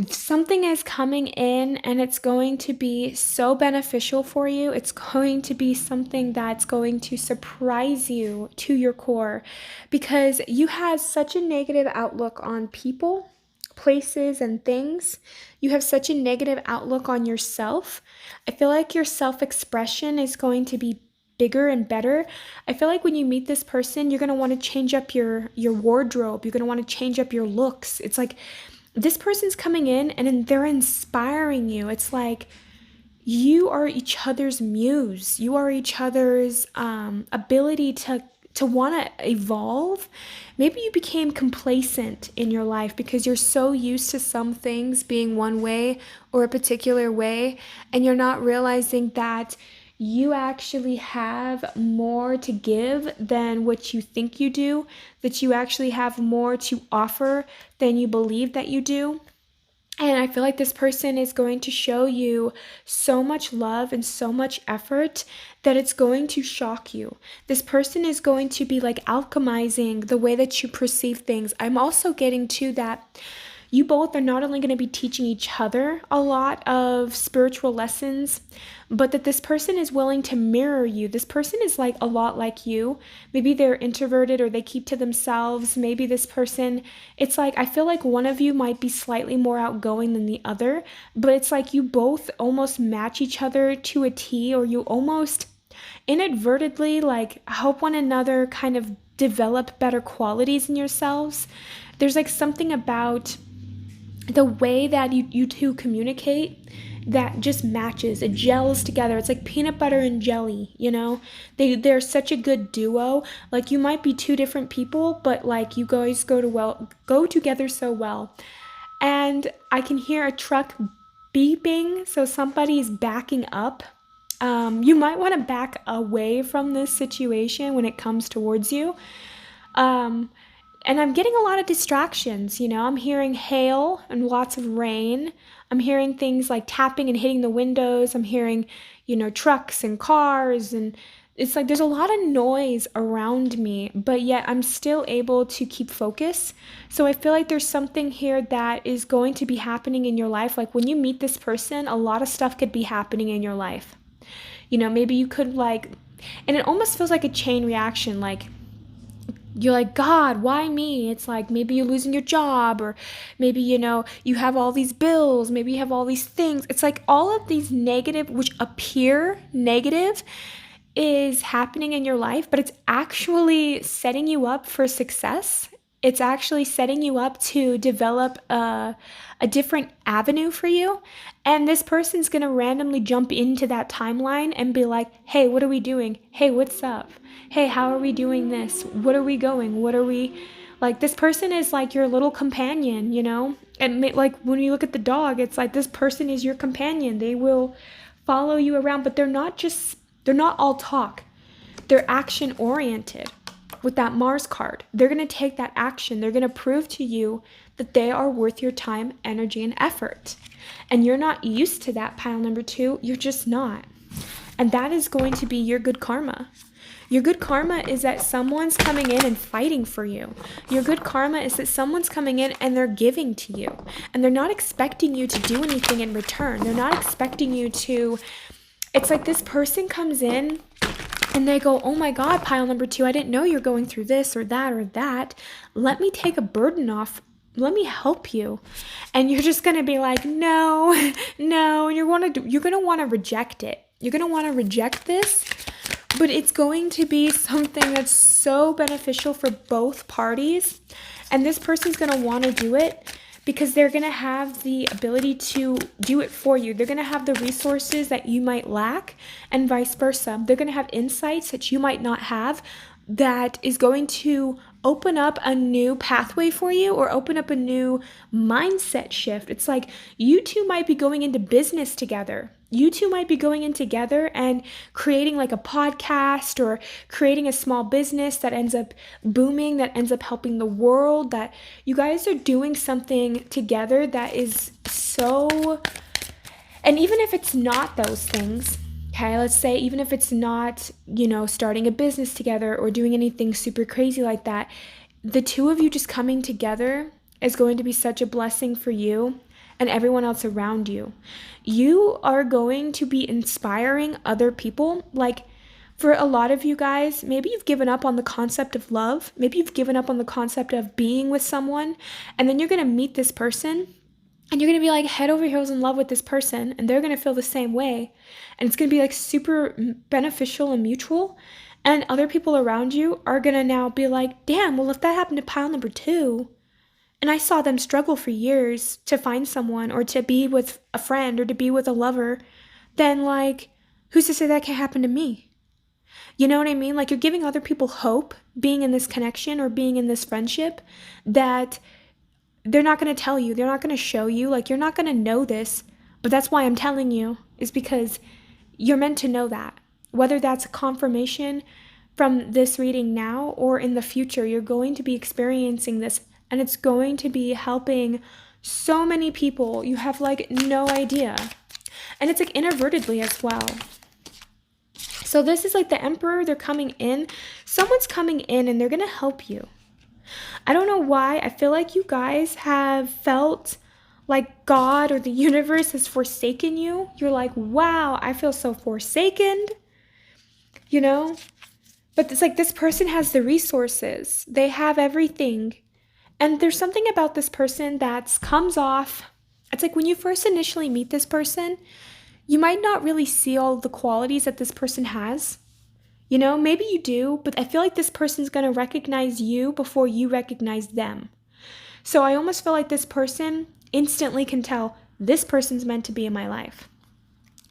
something is coming in and it's going to be so beneficial for you. It's going to be something that's going to surprise you to your core, because you have such a negative outlook on people, places, and things. You have such a negative outlook on yourself. I feel like your self-expression is going to be bigger and better. I feel like when you meet this person, you're going to want to change up your wardrobe. You're going to want to change up your looks. It's like this person's coming in and they're inspiring you. It's like you are each other's muse. You are each other's ability to want to evolve. Maybe you became complacent in your life because you're so used to some things being one way or a particular way, and you're not realizing that you actually have more to give than what you think you do, that you actually have more to offer than you believe that you do. And I feel like this person is going to show you so much love and so much effort that it's going to shock you. This person is going to be like alchemizing the way that you perceive things. I'm also getting to that you both are not only going to be teaching each other a lot of spiritual lessons, but that this person is willing to mirror you. This person is like a lot like you. Maybe they're introverted or they keep to themselves. Maybe this person, it's like, I feel like one of you might be slightly more outgoing than the other, but it's like you both almost match each other to a T, or you almost inadvertently like help one another kind of develop better qualities in yourselves. There's like something about the way that you two communicate that just matches. It gels together. It's like peanut butter and jelly, you know? They're such a good duo. Like you might be two different people, but like you guys go together so well. And I can hear a truck beeping, so somebody's backing up. You might want to back away from this situation when it comes towards you. And I'm getting a lot of distractions, you know. I'm hearing hail and lots of rain. I'm hearing things like tapping and hitting the windows. I'm hearing, you know, trucks and cars, and it's like there's a lot of noise around me, but yet I'm still able to keep focus. So I feel like there's something here that is going to be happening in your life. Like when you meet this person, a lot of stuff could be happening in your life. You know, maybe you could like, and it almost feels like a chain reaction, like you're like, God, why me? It's like maybe you're losing your job, or maybe, you know, you have all these bills, maybe you have all these things. It's like all of these negative, which appear negative, is happening in your life, but it's actually setting you up for success. It's actually setting you up to develop a different avenue for you. And this person's going to randomly jump into that timeline and be like, hey, what are we doing? Hey, what's up? Hey, how are we doing this? What are we going? What are we... Like, this person is like your little companion, you know? And like when you look at the dog, it's like this person is your companion. They will follow you around, but they're not all talk. They're action oriented. With that Mars card, they're going to take that action. They're going to prove to you that they are worth your time, energy, and effort. And you're not used to that, pile number 2. You're just not. And that is going to be your good karma. Your good karma is that someone's coming in and fighting for you. Your good karma is that someone's coming in and they're giving to you. And they're not expecting you to do anything in return. They're not expecting you to... It's like this person comes in And they go, oh my God, pile number 2, I didn't know you're going through this or that or that. Let me take a burden off. Let me help you. And you're just going to be like, no, no. And you're going to want to reject it. You're going to want to reject this, but it's going to be something that's so beneficial for both parties. And this person's going to want to do it because they're going to have the ability to do it for you. They're going to have the resources that you might lack, and vice versa. They're going to have insights that you might not have that is going to open up a new pathway for you or open up a new mindset shift. It's like you two might be going into business together. You two might be going in together and creating like a podcast or creating a small business that ends up booming, that ends up helping the world, that you guys are doing something together that is so... And even if it's not those things, okay, let's say even if it's not, starting a business together or doing anything super crazy like that, the two of you just coming together is going to be such a blessing for you and everyone else around you. You are going to be inspiring other people. Like, for a lot of you guys, maybe you've given up on the concept of love. Maybe you've given up on the concept of being with someone, and then you're going to meet this person and you're going to be like head over heels in love with this person, and they're going to feel the same way. And it's going to be like super beneficial and mutual. And other people around you are going to now be like, damn, well, if that happened to pile number 2, and I saw them struggle for years to find someone or to be with a friend or to be with a lover, then like, who's to say that can't happen to me? You know what I mean? Like, you're giving other people hope being in this connection or being in this friendship that they're not going to tell you. They're not going to show you. Like, you're not going to know this, but that's why I'm telling you, is because you're meant to know that. Whether that's a confirmation from this reading now or in the future, you're going to be experiencing this, and it's going to be helping so many people. You have like no idea. And it's like inadvertently as well. So this is like the Emperor. They're coming in. Someone's coming in and they're going to help you. I don't know why. I feel like you guys have felt like God or the universe has forsaken you. You're like, wow, I feel so forsaken, But it's like this person has the resources. They have everything. And there's something about this person that comes off. It's like when you first initially meet this person, you might not really see all the qualities that this person has. Maybe you do, but I feel like this person's going to recognize you before you recognize them. So I almost feel like this person instantly can tell this person's meant to be in my life.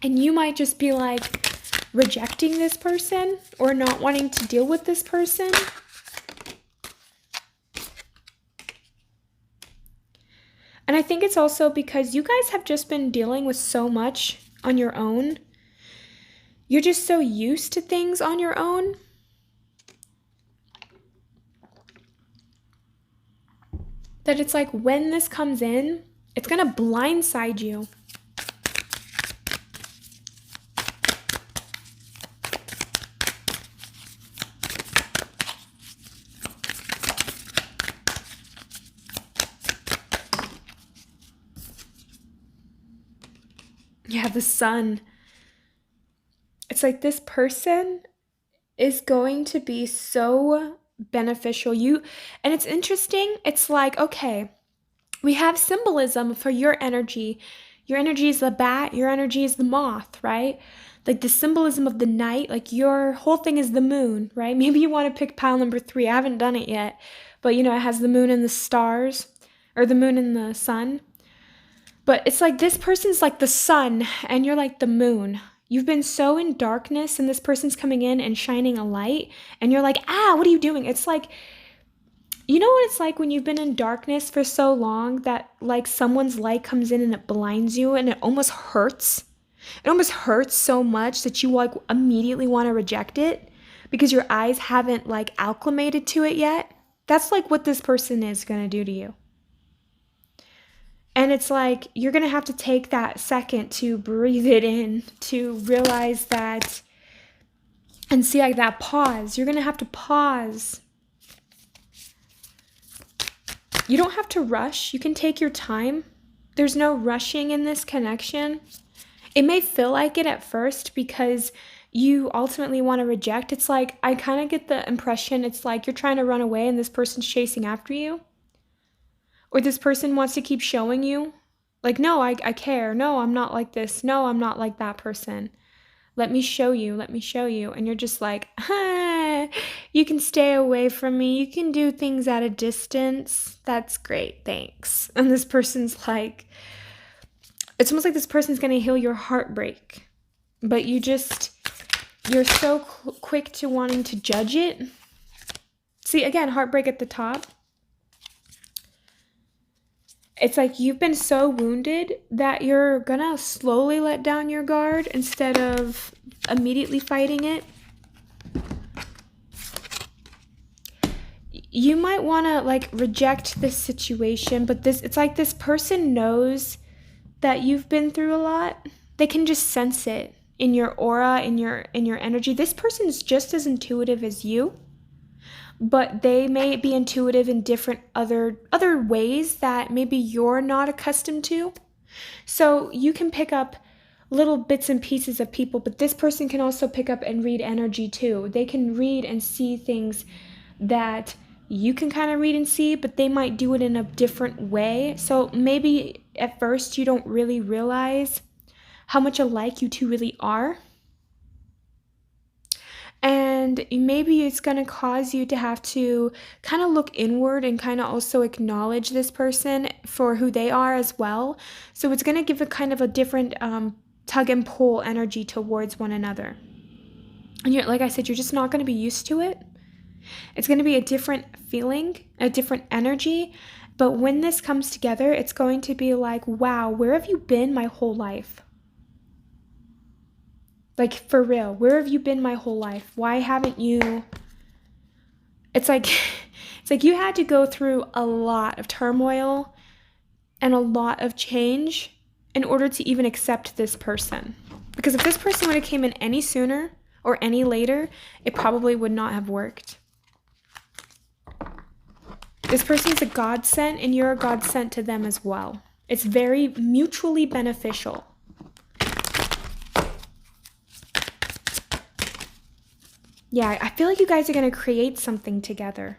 And you might just be like rejecting this person or not wanting to deal with this person. And I think it's also because you guys have just been dealing with so much on your own. You're just so used to things on your own. That it's like when this comes in, it's going to blindside you. Yeah, the Sun. It's like this person is going to be so beneficial. And it's interesting. It's like, okay, we have symbolism for your energy. Your energy is the bat, your energy is the moth, right? Like the symbolism of the night, like your whole thing is the moon, right? Maybe you want to pick pile number 3. I haven't done it yet, but it has the moon and the stars, or the moon and the sun. But it's like this person's like the sun and you're like the moon. You've been so in darkness and this person's coming in and shining a light and you're like, what are you doing? It's like, you know what it's like when you've been in darkness for so long that like someone's light comes in and it blinds you and it almost hurts. It almost hurts so much that you like immediately want to reject it because your eyes haven't like acclimated to it yet. That's like what this person is going to do to you. And it's like, you're going to have to take that second to breathe it in, to realize that, and see like that pause. You're going to have to pause. You don't have to rush. You can take your time. There's no rushing in this connection. It may feel like it at first because you ultimately want to reject. It's like, I kind of get the impression it's like you're trying to run away and this person's chasing after you. Or this person wants to keep showing you, like, no, I care. No, I'm not like this. No, I'm not like that person. Let me show you. Let me show you. And you're just like, you can stay away from me. You can do things at a distance. That's great. Thanks. And this person's like, it's almost like this person's going to heal your heartbreak. But you're so quick to wanting to judge it. See, again, heartbreak at the top. It's like you've been so wounded that you're gonna slowly let down your guard instead of immediately fighting it. You might want to like reject this situation, but it's like this person knows that you've been through a lot. They can just sense it in your aura, in your energy. This person's just as intuitive as you, but they may be intuitive in different other ways that maybe you're not accustomed to. So you can pick up little bits and pieces of people, but this person can also pick up and read energy too. They can read and see things that you can kind of read and see, but they might do it in a different way. So maybe at first you don't really realize how much alike you two really are. And maybe it's going to cause you to have to kind of look inward and kind of also acknowledge this person for who they are as well. So it's going to give a kind of a different tug and pull energy towards one another. And like I said, you're just not going to be used to it. It's going to be a different feeling, a different energy. But when this comes together, it's going to be like, wow, where have you been my whole life? Like, for real, where have you been my whole life? Why haven't you? It's like you had to go through a lot of turmoil and a lot of change in order to even accept this person. Because if this person would have came in any sooner or any later, it probably would not have worked. This person's a godsend, and you're a godsend to them as well. It's very mutually beneficial. Yeah, I feel like you guys are going to create something together.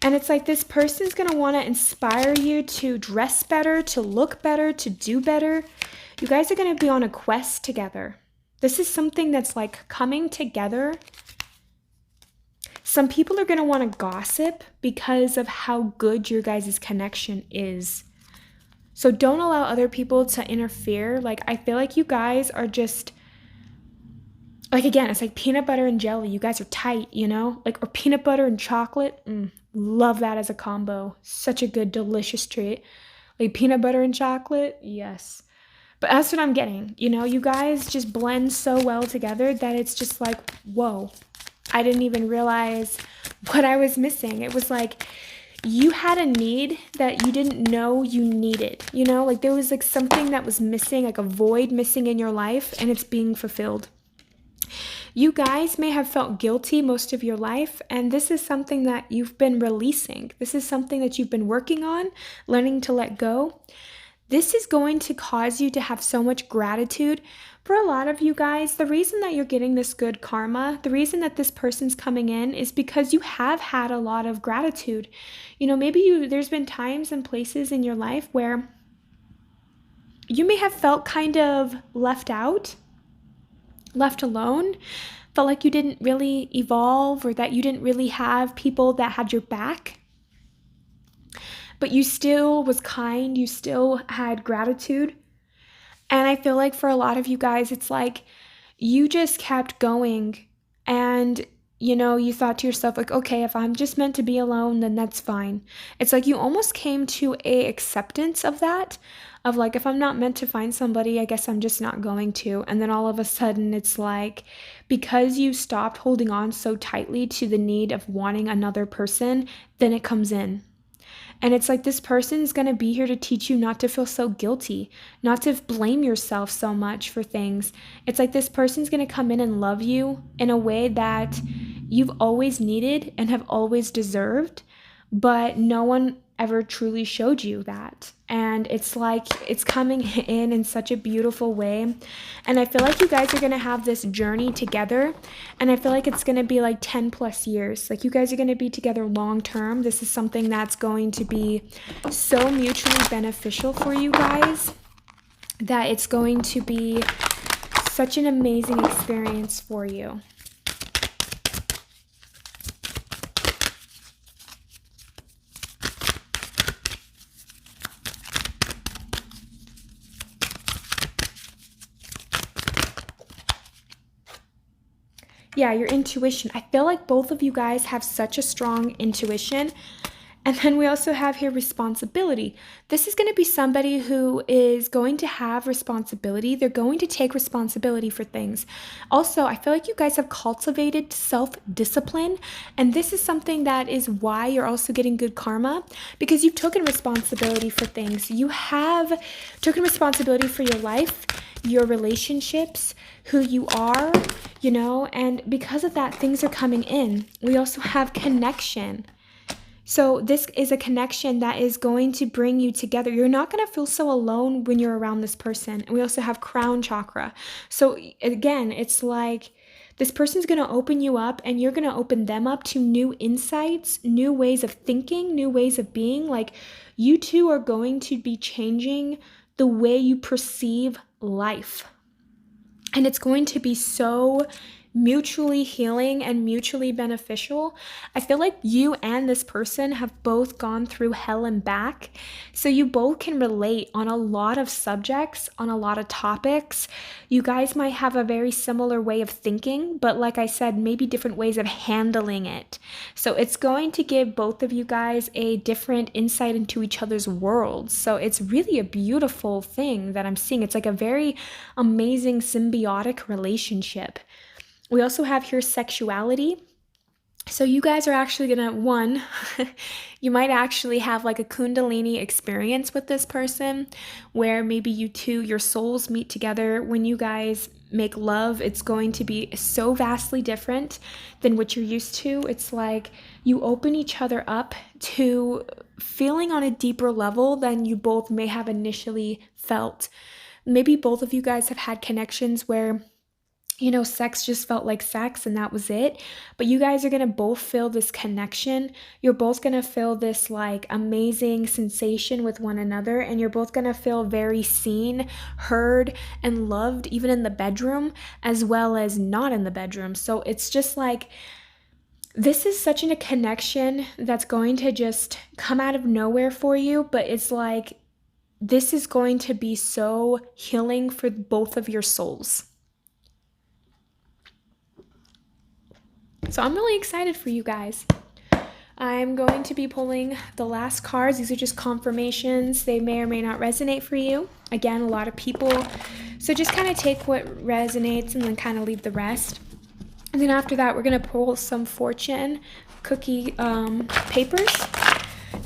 And it's like this person's going to want to inspire you to dress better, to look better, to do better. You guys are going to be on a quest together. This is something that's like coming together. Some people are going to want to gossip because of how good your guys' connection is. So don't allow other people to interfere. Like, I feel like you guys are just, like, again, it's like peanut butter and jelly. You guys are tight, you know? Like, or peanut butter and chocolate. Love that as a combo. Such a good, delicious treat. Like, peanut butter and chocolate, yes. But that's what I'm getting. You know, you guys just blend so well together that it's just like, whoa. I didn't even realize what I was missing. It was like, you had a need that you didn't know you needed, you know, like there was like something that was missing, like a void missing in your life, and it's being fulfilled. You guys may have felt guilty most of your life, and this is something that you've been releasing. This is something that you've been working on, learning to let go. This is going to cause you to have so much gratitude. For a lot of you guys, the reason that you're getting this good karma, the reason that this person's coming in is because you have had a lot of gratitude. You know, maybe there's been times and places in your life where you may have felt kind of left out, left alone, felt like you didn't really evolve or that you didn't really have people that had your back. But you still was kind, you still had gratitude. And I feel like for a lot of you guys, it's like you just kept going and, you know, you thought to yourself like, okay, if I'm just meant to be alone, then that's fine. It's like you almost came to a acceptance of that, of like, if I'm not meant to find somebody, I guess I'm just not going to. And then all of a sudden it's like, because you stopped holding on so tightly to the need of wanting another person, then it comes in. And it's like this person is going to be here to teach you not to feel so guilty, not to blame yourself so much for things. It's like this person's going to come in and love you in a way that you've always needed and have always deserved. but no one ever truly showed you that. And it's like it's coming in such a beautiful way. And I feel like you guys are going to have this journey together. And I feel like it's going to be like 10 plus years. Like you guys are going to be together long term. This is something that's going to be so mutually beneficial for you guys that it's going to be such an amazing experience for you. Yeah, your intuition. I feel like both of you guys have such a strong intuition. And then we also have here responsibility. This is going to be somebody who is going to have responsibility. They're going to take responsibility for things. Also, I feel like you guys have cultivated self-discipline. And this is something that is why you're also getting good karma, because you've taken responsibility for things. You have taken responsibility for your life, your relationships, who you are, and because of that, things are coming in. We also have connection. So this is a connection that is going to bring you together. You're not going to feel so alone when you're around this person. And we also have crown chakra. So again, it's like this person's going to open you up and you're going to open them up to new insights, new ways of thinking, new ways of being. Like you two are going to be changing the way you perceive life. And it's going to be so mutually healing and mutually beneficial. I feel like you and this person have both gone through hell and back. So you both can relate on a lot of subjects, on a lot of topics. You guys might have a very similar way of thinking, but like I said, maybe different ways of handling it. So it's going to give both of you guys a different insight into each other's worlds. So it's really a beautiful thing that I'm seeing. It's like a very amazing symbiotic relationship. We also have here sexuality. So you guys are actually gonna, you might actually have like a Kundalini experience with this person where maybe you two, your souls meet together. When you guys make love, it's going to be so vastly different than what you're used to. It's like you open each other up to feeling on a deeper level than you both may have initially felt. Maybe both of you guys have had connections where sex just felt like sex and that was it. But you guys are going to both feel this connection. You're both going to feel this like amazing sensation with one another. And you're both going to feel very seen, heard, and loved, even in the bedroom, as well as not in the bedroom. So it's just like, this is such a connection that's going to just come out of nowhere for you. But it's like, this is going to be so healing for both of your souls. So I'm really excited for you guys. I'm going to be pulling the last cards. These are just confirmations. They may or may not resonate for you. Again, a lot of people. So just kind of take what resonates and then kind of leave the rest. And then after that, we're going to pull some fortune cookie papers.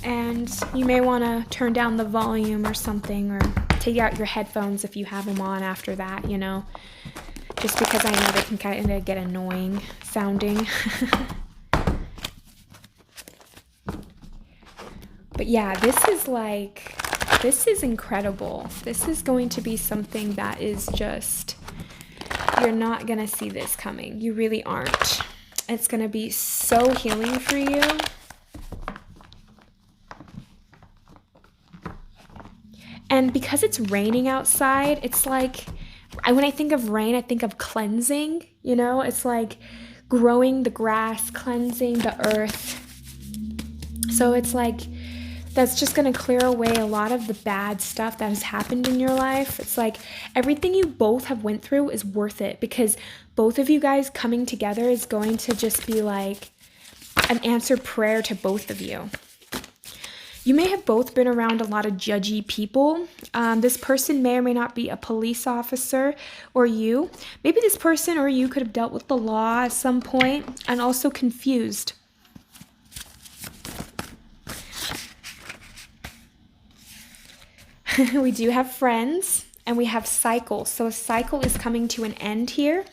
And you may want to turn down the volume or something, or take out your headphones if you have them on after that, just because I know they can kind of get annoying sounding. But yeah, this is incredible. This is going to be something that is just, you're not going to see this coming. You really aren't. It's going to be so healing for you. And because it's raining outside, it's like, when I think of rain, I think of cleansing, it's like growing the grass, cleansing the earth. So it's like, that's just going to clear away a lot of the bad stuff that has happened in your life. It's like everything you both have went through is worth it, because both of you guys coming together is going to just be like an answered prayer to both of you. You may have both been around a lot of judgy people. This person may or may not be a police officer or you. Maybe this person or you could have dealt with the law at some point and also confused. We do have friends and we have cycle. So a cycle is coming to an end here.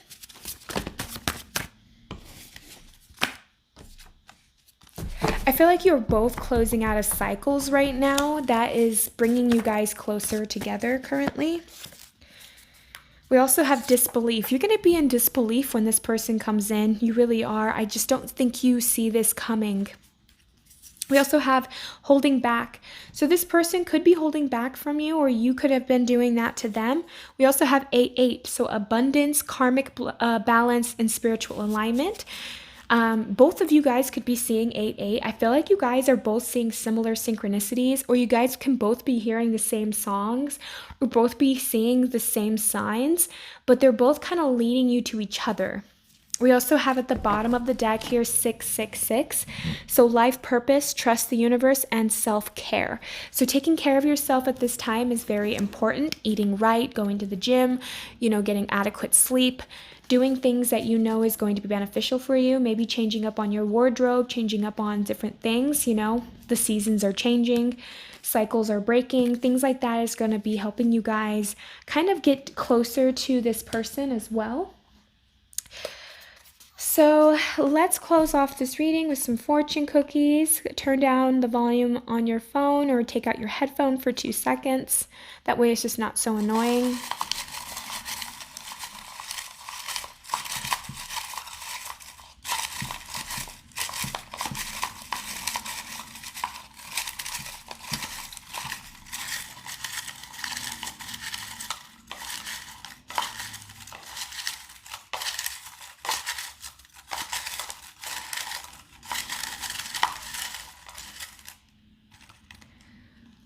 I feel like you're both closing out of cycles right now that is bringing you guys closer together currently. We also have disbelief. You're going to be in disbelief when this person comes in. You really are. I just don't think you see this coming. We also have holding back. So this person could be holding back from you, or you could have been doing that to them. We also have 8-8. So abundance, karmic balance, and spiritual alignment. Both of you guys could be seeing 8-8. I feel like you guys are both seeing similar synchronicities, or you guys can both be hearing the same songs, or both be seeing the same signs, but they're both kind of leading you to each other. We also have at the bottom of the deck here 666. So life purpose, trust the universe, and self-care. So taking care of yourself at this time is very important. Eating right, going to the gym, getting adequate sleep, doing things that you know is going to be beneficial for you. Maybe changing up on your wardrobe, changing up on different things. The seasons are changing, cycles are breaking, things like that is going to be helping you guys kind of get closer to this person as well. So let's close off this reading with some fortune cookies. Turn down the volume on your phone or take out your headphone for 2 seconds. That way it's just not so annoying.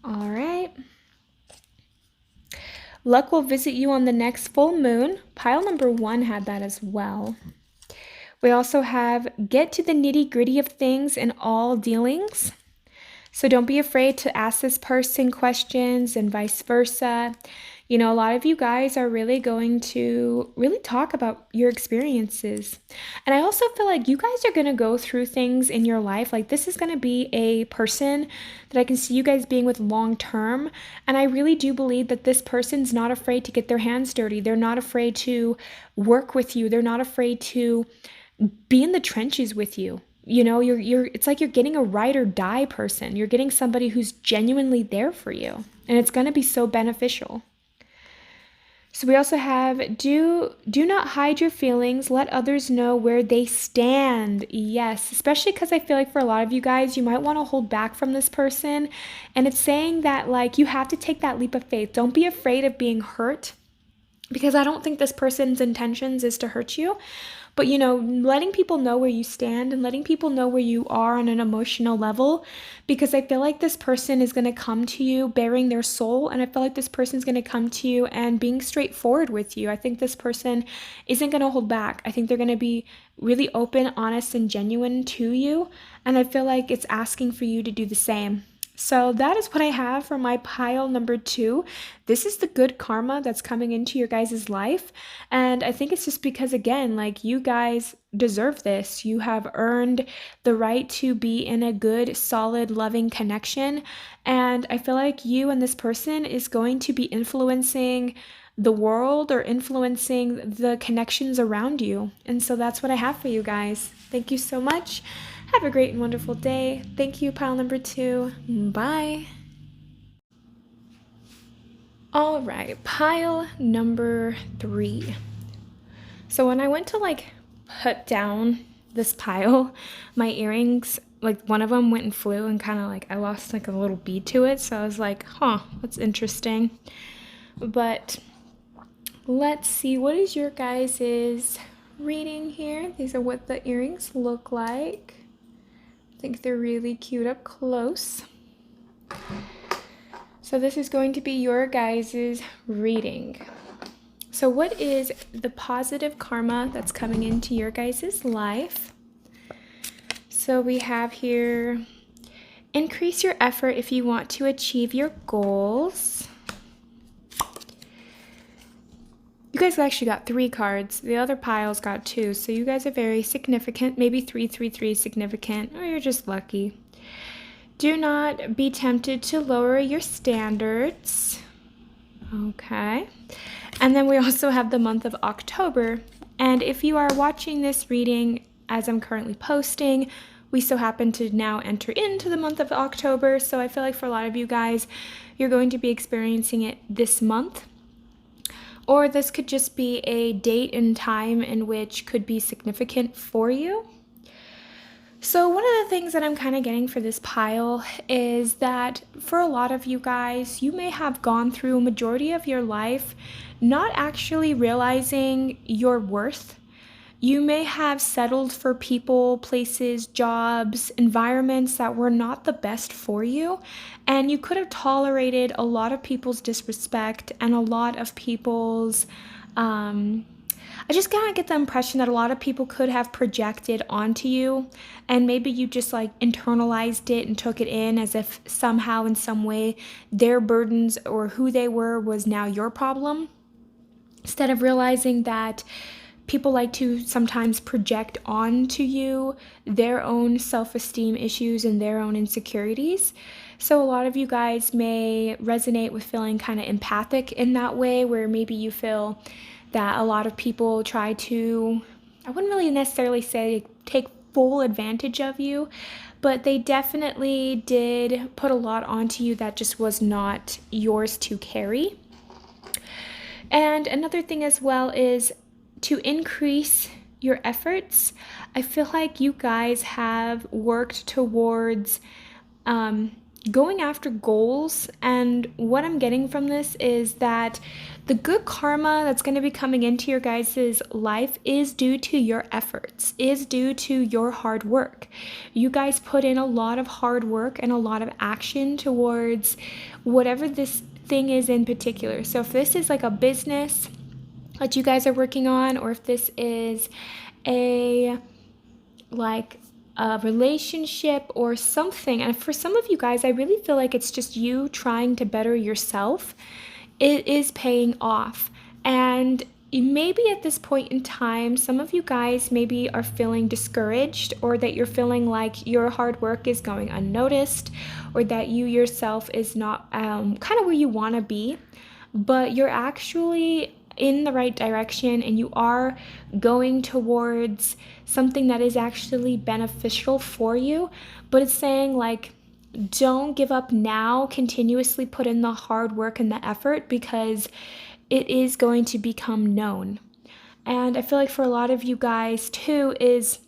All right. Luck will visit you on the next full moon. Pile number 1 had that as well. We also have get to the nitty-gritty of things in all dealings. So don't be afraid to ask this person questions and vice versa. A lot of you guys are really going to really talk about your experiences. And I also feel like you guys are going to go through things in your life. Like this is going to be a person that I can see you guys being with long term. And I really do believe that this person's not afraid to get their hands dirty. They're not afraid to work with you. They're not afraid to be in the trenches with you. It's like you're getting a ride or die person. You're getting somebody who's genuinely there for you. And it's going to be so beneficial. So we also have do not hide your feelings. Let others know where they stand. Yes, especially because I feel like for a lot of you guys, you might want to hold back from this person. And it's saying that like you have to take that leap of faith. Don't be afraid of being hurt, because I don't think this person's intentions is to hurt you. But, letting people know where you stand and letting people know where you are on an emotional level, because I feel like this person is going to come to you bearing their soul. And I feel like this person is going to come to you and being straightforward with you. I think this person isn't going to hold back. I think they're going to be really open, honest, and genuine to you. And I feel like it's asking for you to do the same. So that is what I have for my pile number 2. This is the good karma that's coming into your guys' life. And I think it's just because, again, like you guys deserve this. You have earned the right to be in a good, solid, loving connection. And I feel like you and this person is going to be influencing the world or influencing the connections around you. And so that's what I have for you guys. Thank you so much. Have a great and wonderful day. Thank you, pile number 2. Bye. All right, pile number 3. So when I went to put down this pile, my earrings, one of them went and flew and kind of I lost a little bead to it. So I was like, that's interesting. But let's see, what is your guys' reading here? These are what the earrings look like. I think they're really cute up close. So this is going to be your guys' reading. So what is the positive karma that's coming into your guys' life? So we have here, increase your effort if you want to achieve your goals. You guys actually got 3 cards. The other piles got 2. So you guys are very significant. Maybe 333 is significant, or you're just lucky. Do not be tempted to lower your standards. Okay. And then we also have the month of October. And if you are watching this reading as I'm currently posting, we so happen to now enter into the month of October. So I feel like for a lot of you guys, you're going to be experiencing it this month. Or this could just be a date and time in which could be significant for you. So one of the things that I'm kind of getting for this pile is that for a lot of you guys, you may have gone through a majority of your life not actually realizing your worth. You may have settled for people, places, jobs, environments that were not the best for you, and you could have tolerated a lot of people's disrespect and a lot of people's I just kind of get the impression that a lot of people could have projected onto you, and maybe you just like internalized it and took it in as if somehow in some way their burdens or who they were was now your problem, instead of realizing that people like to sometimes project onto you their own self-esteem issues and their own insecurities. So a lot of you guys may resonate with feeling kind of empathic in that way, where maybe you feel that a lot of people try to, I wouldn't really necessarily say take full advantage of you, but they definitely did put a lot onto you that just was not yours to carry. And another thing as well is to increase your efforts. I feel like you guys have worked towards going after goals, and what I'm getting from this is that the good karma that's going to be coming into your guys' life is due to your efforts, is due to your hard work. You guys put in a lot of hard work and a lot of action towards whatever this thing is in particular. So if this is like a business that you guys are working on, or if this is a relationship or something, and for some of you guys, I really feel like it's just you trying to better yourself, it is paying off. And maybe at this point in time, some of you guys maybe are feeling discouraged, or that you're feeling like your hard work is going unnoticed, or that you yourself is not kind of where you want to be, but you're actually in the right direction and you are going towards something that is actually beneficial for you. But it's saying like, don't give up now, continuously put in the hard work and the effort, because it is going to become known. And I feel like for a lot of you guys too, is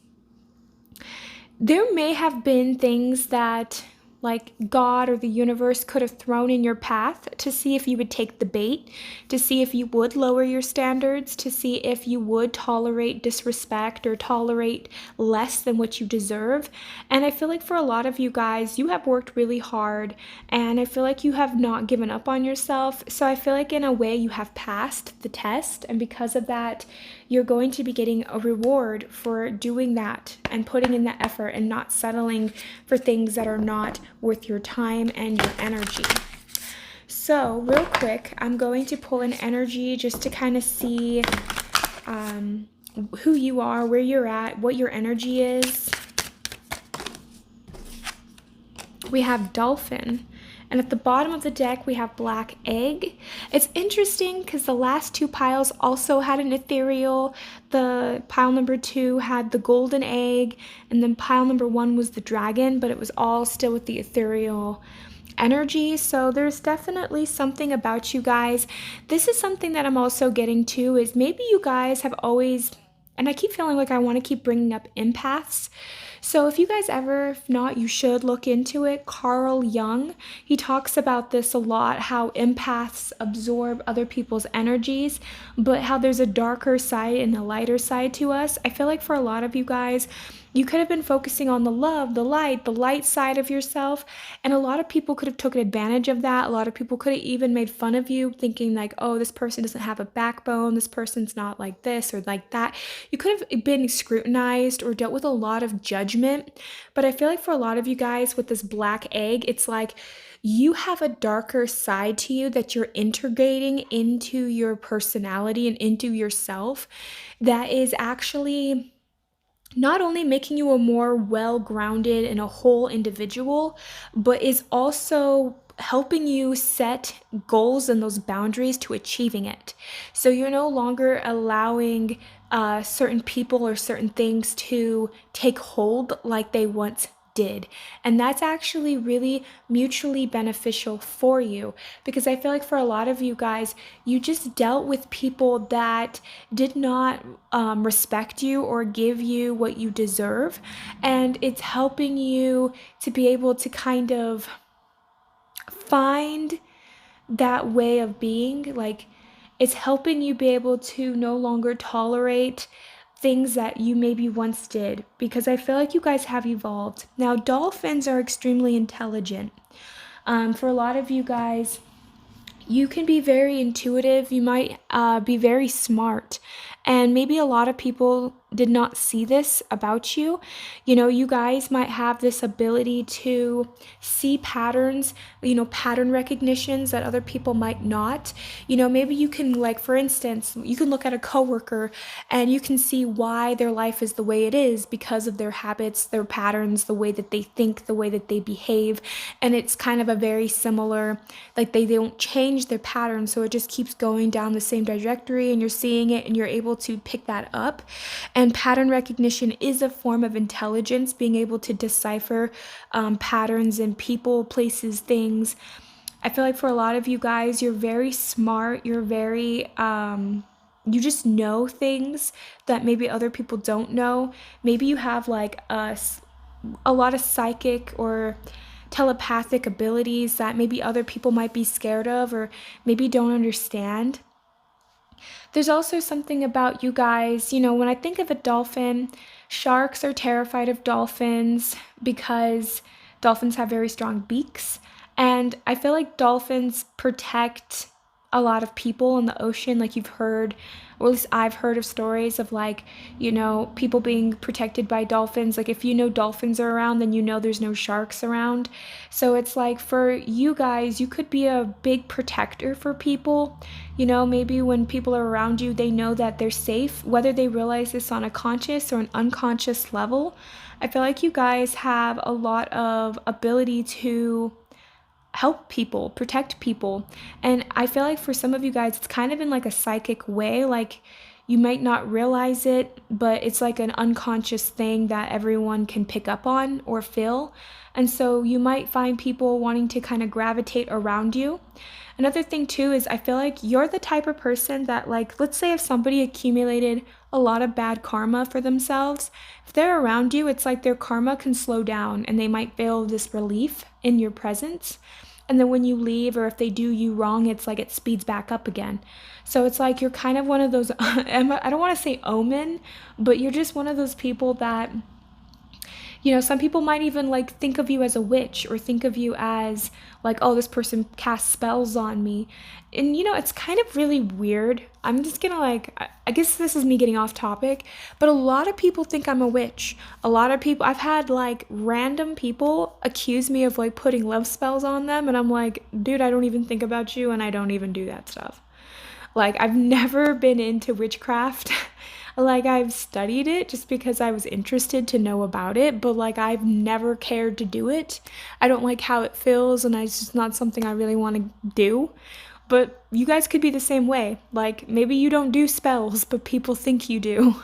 there may have been things that like God or the universe could have thrown in your path to see if you would take the bait, to see if you would lower your standards, to see if you would tolerate disrespect or tolerate less than what you deserve. And I feel like for a lot of you guys, you have worked really hard, and I feel like you have not given up on yourself. So I feel like in a way you have passed the test, and because of that, you're going to be getting a reward for doing that and putting in the effort and not settling for things that are not worth your time and your energy. So real quick, I'm going to pull an energy just to kind of see who you are, where you're at, what your energy is. We have dolphin. And at the bottom of the deck, we have black egg. It's interesting because the last two piles also had an ethereal. The pile number 2 had the golden egg, and then pile number 1 was the dragon, but it was all still with the ethereal energy. So there's definitely something about you guys. This is something that I'm also getting to, is maybe you guys have always, and I keep feeling like I want to keep bringing up empaths. So if you guys ever, if not, you should look into it. Carl Jung, he talks about this a lot, how empaths absorb other people's energies, but how there's a darker side and a lighter side to us. I feel like for a lot of you guys, you could have been focusing on the love, the light side of yourself, and a lot of people could have taken advantage of that. A lot of people could have even made fun of you, thinking like, oh, this person doesn't have a backbone, this person's not like this or like that. You could have been scrutinized or dealt with a lot of judgment. But I feel like for a lot of you guys with this black egg, it's like you have a darker side to you that you're integrating into your personality and into yourself that is actually not only making you a more well-grounded and a whole individual, but is also helping you set goals and those boundaries to achieving it. So you're no longer allowing certain people or certain things to take hold like they once did. And that's actually really mutually beneficial for you, because I feel like for a lot of you guys, you just dealt with people that did not respect you or give you what you deserve. And it's helping you to be able to kind of find that way of being. Like, it's helping you be able to no longer tolerate things that you maybe once did, because I feel like you guys have evolved. Now, dolphins are extremely intelligent. For a lot of you guys, you can be very intuitive, you might be very smart, and maybe a lot of people did not see this about you. You know, you guys might have this ability to see patterns, you know, pattern recognitions that other people might not. You know, maybe you can, like, for instance, you can look at a coworker and you can see why their life is the way it is because of their habits, their patterns, the way that they think, the way that they behave. And it's kind of a very similar, like, they don't change their pattern, so it just keeps going down the same trajectory, and you're seeing it and you're able to pick that up. And pattern recognition is a form of intelligence, being able to decipher patterns in people, places, things. I feel like for a lot of you guys, you're very smart, you're very you just know things that maybe other people don't know. Maybe you have like a lot of psychic or telepathic abilities that maybe other people might be scared of or maybe don't understand. There's also something about you guys, you know, when I think of a dolphin, sharks are terrified of dolphins because dolphins have very strong beaks. And I feel like dolphins protect a lot of people in the ocean. Like, you've heard, or at least I've heard of stories of, like, you know, people being protected by dolphins. Like, if you know dolphins are around, then you know there's no sharks around. So it's like, for you guys, you could be a big protector for people. You know, maybe when people are around you, they know that they're safe, whether they realize this on a conscious or an unconscious level. I feel like you guys have a lot of ability to help people, protect people. And I feel like for some of you guys, it's kind of in like a psychic way. Like, you might not realize it, but it's like an unconscious thing that everyone can pick up on or feel. And so you might find people wanting to kind of gravitate around you. Another thing too is I feel like you're the type of person that, like, let's say if somebody accumulated a lot of bad karma for themselves, if they're around you, it's like their karma can slow down and they might feel this relief in your presence. And then when you leave, or if they do you wrong, it's like it speeds back up again. So it's like you're kind of one of those, I don't want to say omen, but you're just one of those people that, you know, some people might even like think of you as a witch, or think of you as like, oh, this person casts spells on me. And, you know, it's kind of really weird. I'm just gonna, like, I guess this is me getting off topic, but a lot of people think I'm a witch. A lot of people, I've had like random people accuse me of like putting love spells on them, and I'm like, dude, I don't even think about you, and I don't even do that stuff. Like, I've never been into witchcraft. Like, I've studied it just because I was interested to know about it, but like, I've never cared to do it. I don't like how it feels, and it's just not something I really want to do. But you guys could be the same way. Like, maybe you don't do spells, but people think you do.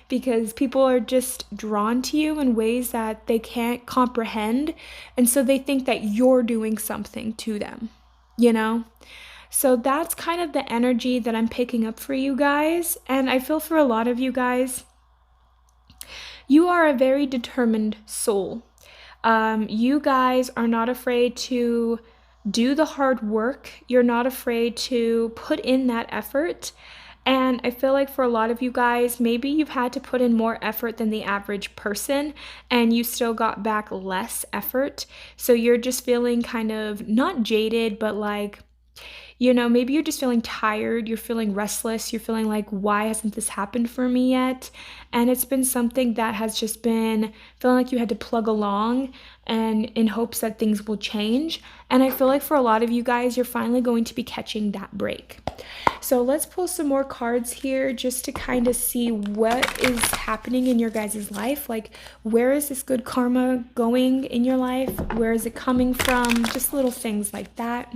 Because people are just drawn to you in ways that they can't comprehend. And so they think that you're doing something to them, you know? So that's kind of the energy that I'm picking up for you guys. And I feel for a lot of you guys, you are a very determined soul. You guys are not afraid to do the hard work. You're not afraid to put in that effort. And I feel like for a lot of you guys, maybe you've had to put in more effort than the average person, and you still got back less effort. So you're just feeling kind of not jaded, but like, you know, maybe you're just feeling tired, you're feeling restless, you're feeling like, why hasn't this happened for me yet? And it's been something that has just been feeling like you had to plug along and in hopes that things will change. And I feel like for a lot of you guys, you're finally going to be catching that break. So let's pull some more cards here just to kind of see what is happening in your guys' life. Like, where is this good karma going in your life? Where is it coming from? Just little things like that.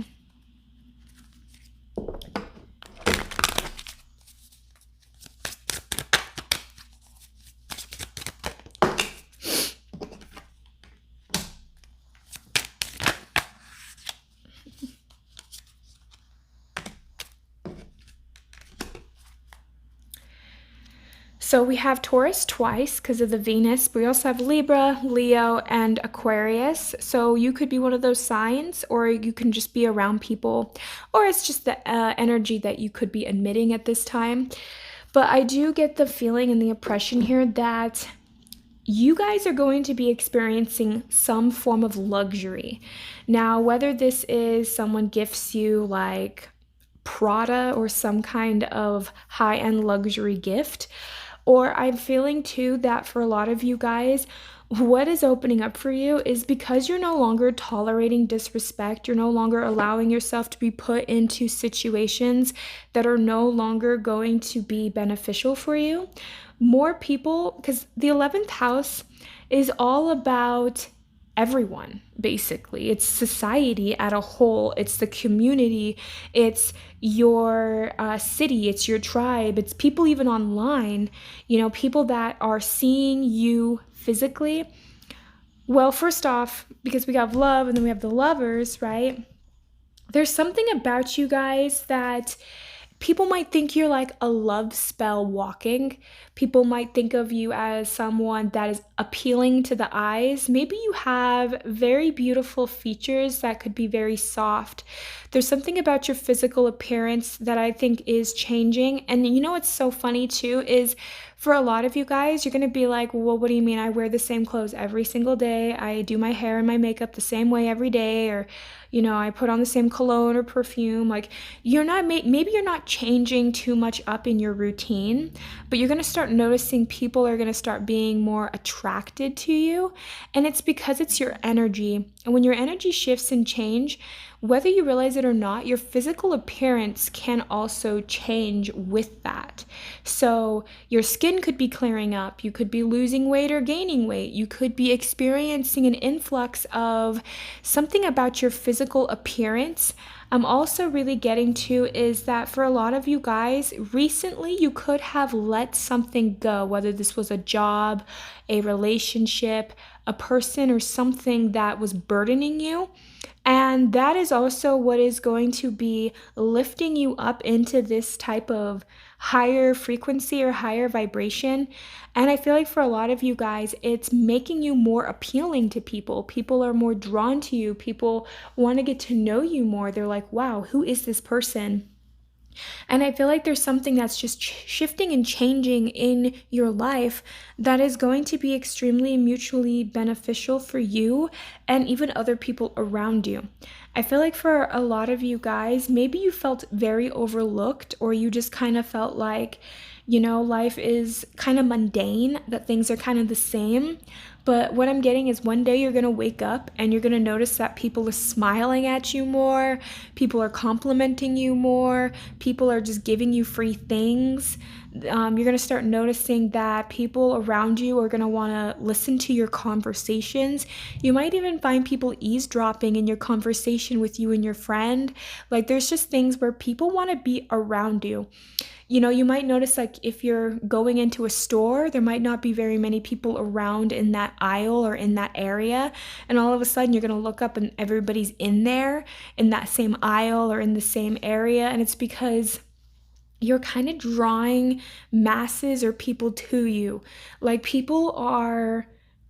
So we have Taurus twice because of the Venus, but we also have Libra, Leo, and Aquarius. So you could be one of those signs, or you can just be around people, or it's just the energy that you could be emitting at this time. But I do get the feeling and the impression here that you guys are going to be experiencing some form of luxury. Now, whether this is someone gifts you like Prada or some kind of high end luxury gift, or I'm feeling too that for a lot of you guys, what is opening up for you is because you're no longer tolerating disrespect, you're no longer allowing yourself to be put into situations that are no longer going to be beneficial for you. More people, because the 11th house is all about everyone, basically. It's society at a whole, it's the community, it's your city, it's your tribe, it's people even online, people that are seeing you physically. Well, first off, because we have love and then we have the lovers, right? There's something about you guys that people might think you're like a love spell walking. People might think of you as someone that is appealing to the eyes. Maybe you have very beautiful features that could be very soft. There's something about your physical appearance that I think is changing. And what's so funny too is for a lot of you guys, you're going to be like, well, what do you mean? I wear the same clothes every single day. I do my hair and my makeup the same way every day. Or I put on the same cologne or perfume. Like, maybe you're not changing too much up in your routine, but you're going to start noticing people are going to start being more attracted to you. And it's because it's your energy. And when your energy shifts and change, whether you realize it or not, your physical appearance can also change with that. So your skin could be clearing up. You could be losing weight or gaining weight. You could be experiencing an influx of something about your physical appearance. I'm also really getting to is that for a lot of you guys, recently you could have let something go, whether this was a job, a relationship, a person, or something that was burdening you. And that is also what is going to be lifting you up into this type of higher frequency or higher vibration. And I feel like for a lot of you guys, it's making you more appealing to people. People are more drawn to you. People want to get to know you more. They're like, wow, who is this person? And I feel like there's something that's just shifting and changing in your life that is going to be extremely mutually beneficial for you and even other people around you. I feel like for a lot of you guys, maybe you felt very overlooked, or you just kind of felt like, life is kind of mundane, that things are kind of the same. But what I'm getting is one day you're going to wake up and you're going to notice that people are smiling at you more, people are complimenting you more, people are just giving you free things. You're going to start noticing that people around you are going to want to listen to your conversations. You might even find people eavesdropping in your conversation with you and your friend. Like, there's just things where people want to be around you. You might notice, like, if you're going into a store, there might not be very many people around in that aisle or in that area. And all of a sudden, you're going to look up and everybody's in there, in that same aisle or in the same area. And it's because you're kind of drawing masses or people to you. Like, people are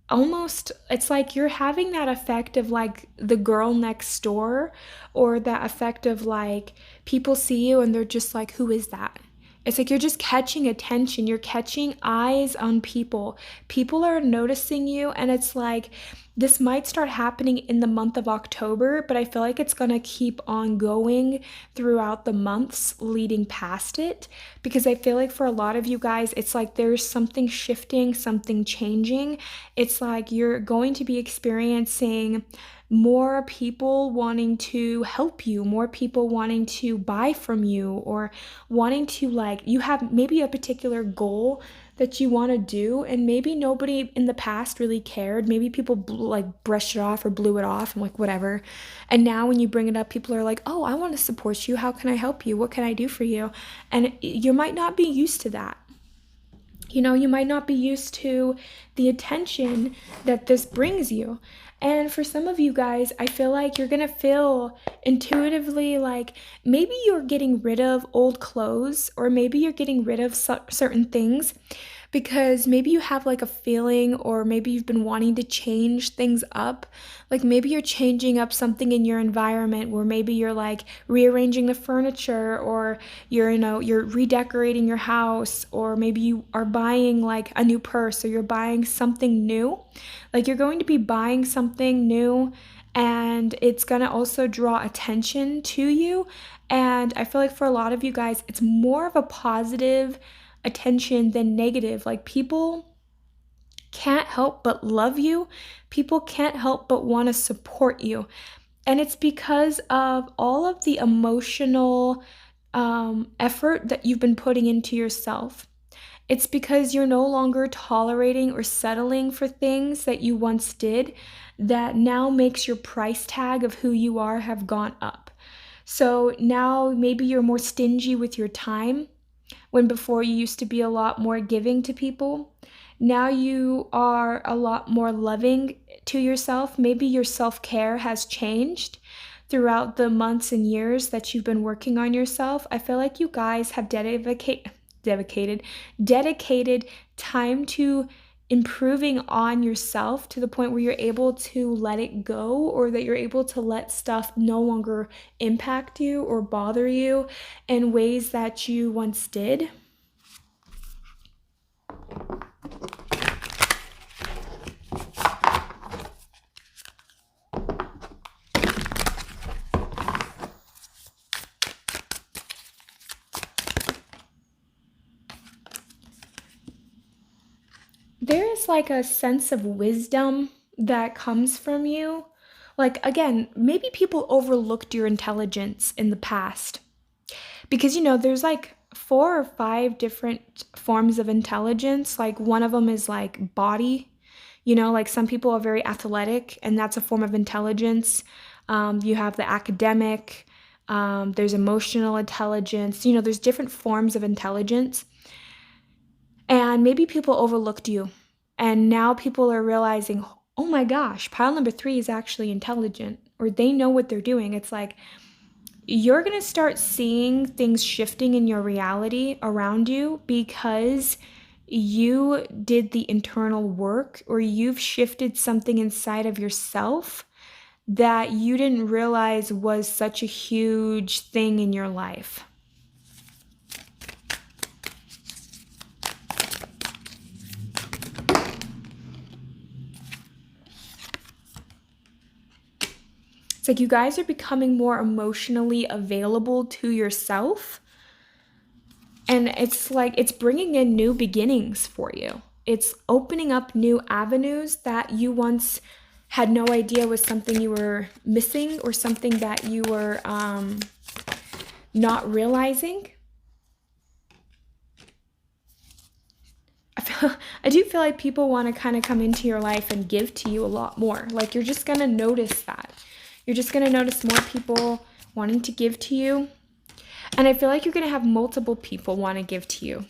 almost, it's like you're having that effect of like the girl next door, or that effect of like people see you and they're just like, who is that? It's like you're just catching attention. You're catching eyes on people. People are noticing you, and it's like this might start happening in the month of October, but I feel like it's going to keep on going throughout the months leading past it, because I feel like for a lot of you guys, it's like there's something shifting, something changing. It's like you're going to be experiencing more people wanting to help you, more people wanting to buy from you, or wanting to, like, you have maybe a particular goal that you want to do, and maybe nobody in the past really cared. Maybe people brushed it off or blew it off and like whatever. And now when you bring it up, people are like, oh, I want to support you. How can I help you? What can I do for you? And you might not be used to that. You might not be used to the attention that this brings you. And for some of you guys, I feel like you're going to feel intuitively like maybe you're getting rid of old clothes, or maybe you're getting rid of certain things, because maybe you have like a feeling, or maybe you've been wanting to change things up. Like maybe you're changing up something in your environment, where maybe you're like rearranging the furniture, or you're redecorating your house, or maybe you are buying like a new purse, or you're buying something new. Like you're going to be buying something new, and it's going to also draw attention to you. And I feel like for a lot of you guys, it's more of a positive attention than negative. Like people can't help but love you. People can't help but want to support you. And it's because of all of the emotional effort that you've been putting into yourself. It's because you're no longer tolerating or settling for things that you once did, that now makes your price tag of who you are have gone up. So now maybe you're more stingy with your time, when before you used to be a lot more giving to people. Now you are a lot more loving to yourself. Maybe your self-care has changed throughout the months and years that you've been working on yourself. I feel like you guys have dedicated time to improving on yourself, to the point where you're able to let it go, or that you're able to let stuff no longer impact you or bother you in ways that you once did. There is like a sense of wisdom that comes from you. Like, again, maybe people overlooked your intelligence in the past. Because, there's like 4 or 5 different forms of intelligence. Like, one of them is like body. Like some people are very athletic, and that's a form of intelligence. You have the academic, there's emotional intelligence. There's different forms of intelligence. And maybe people overlooked you. And now people are realizing, oh my gosh, pile number 3 is actually intelligent, or they know what they're doing. It's like you're going to start seeing things shifting in your reality around you, because you did the internal work, or you've shifted something inside of yourself that you didn't realize was such a huge thing in your life. It's like you guys are becoming more emotionally available to yourself. And it's like it's bringing in new beginnings for you. It's opening up new avenues that you once had no idea was something you were missing, or something that you were not realizing. I do feel like people want to kind of come into your life and give to you a lot more. Like you're just going to notice that. You're just going to notice more people wanting to give to you. And I feel like you're going to have multiple people want to give to you.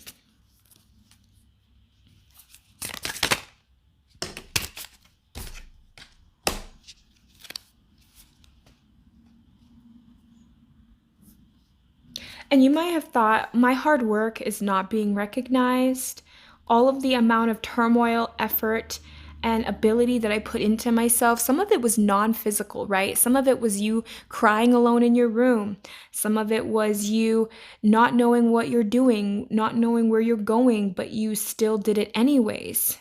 And you might have thought, my hard work is not being recognized. All of the amount of turmoil, effort, and ability that I put into myself, some of it was non-physical, right? Some of it was you crying alone in your room. Some of it was you not knowing what you're doing, not knowing where you're going, but you still did it anyways.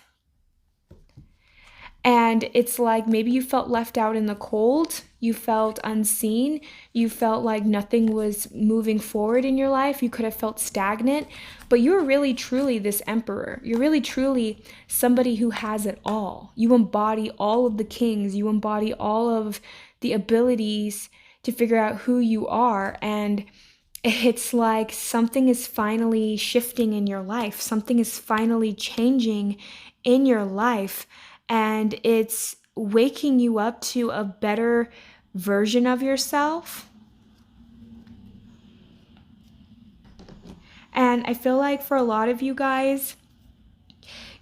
And it's like maybe you felt left out in the cold. You felt unseen. You felt like nothing was moving forward in your life. You could have felt stagnant. But you're really, truly this emperor. You're really, truly somebody who has it all. You embody all of the kings. You embody all of the abilities to figure out who you are. And it's like something is finally shifting in your life. Something is finally changing in your life. And it's waking you up to a better version of yourself. And I feel like for a lot of you guys,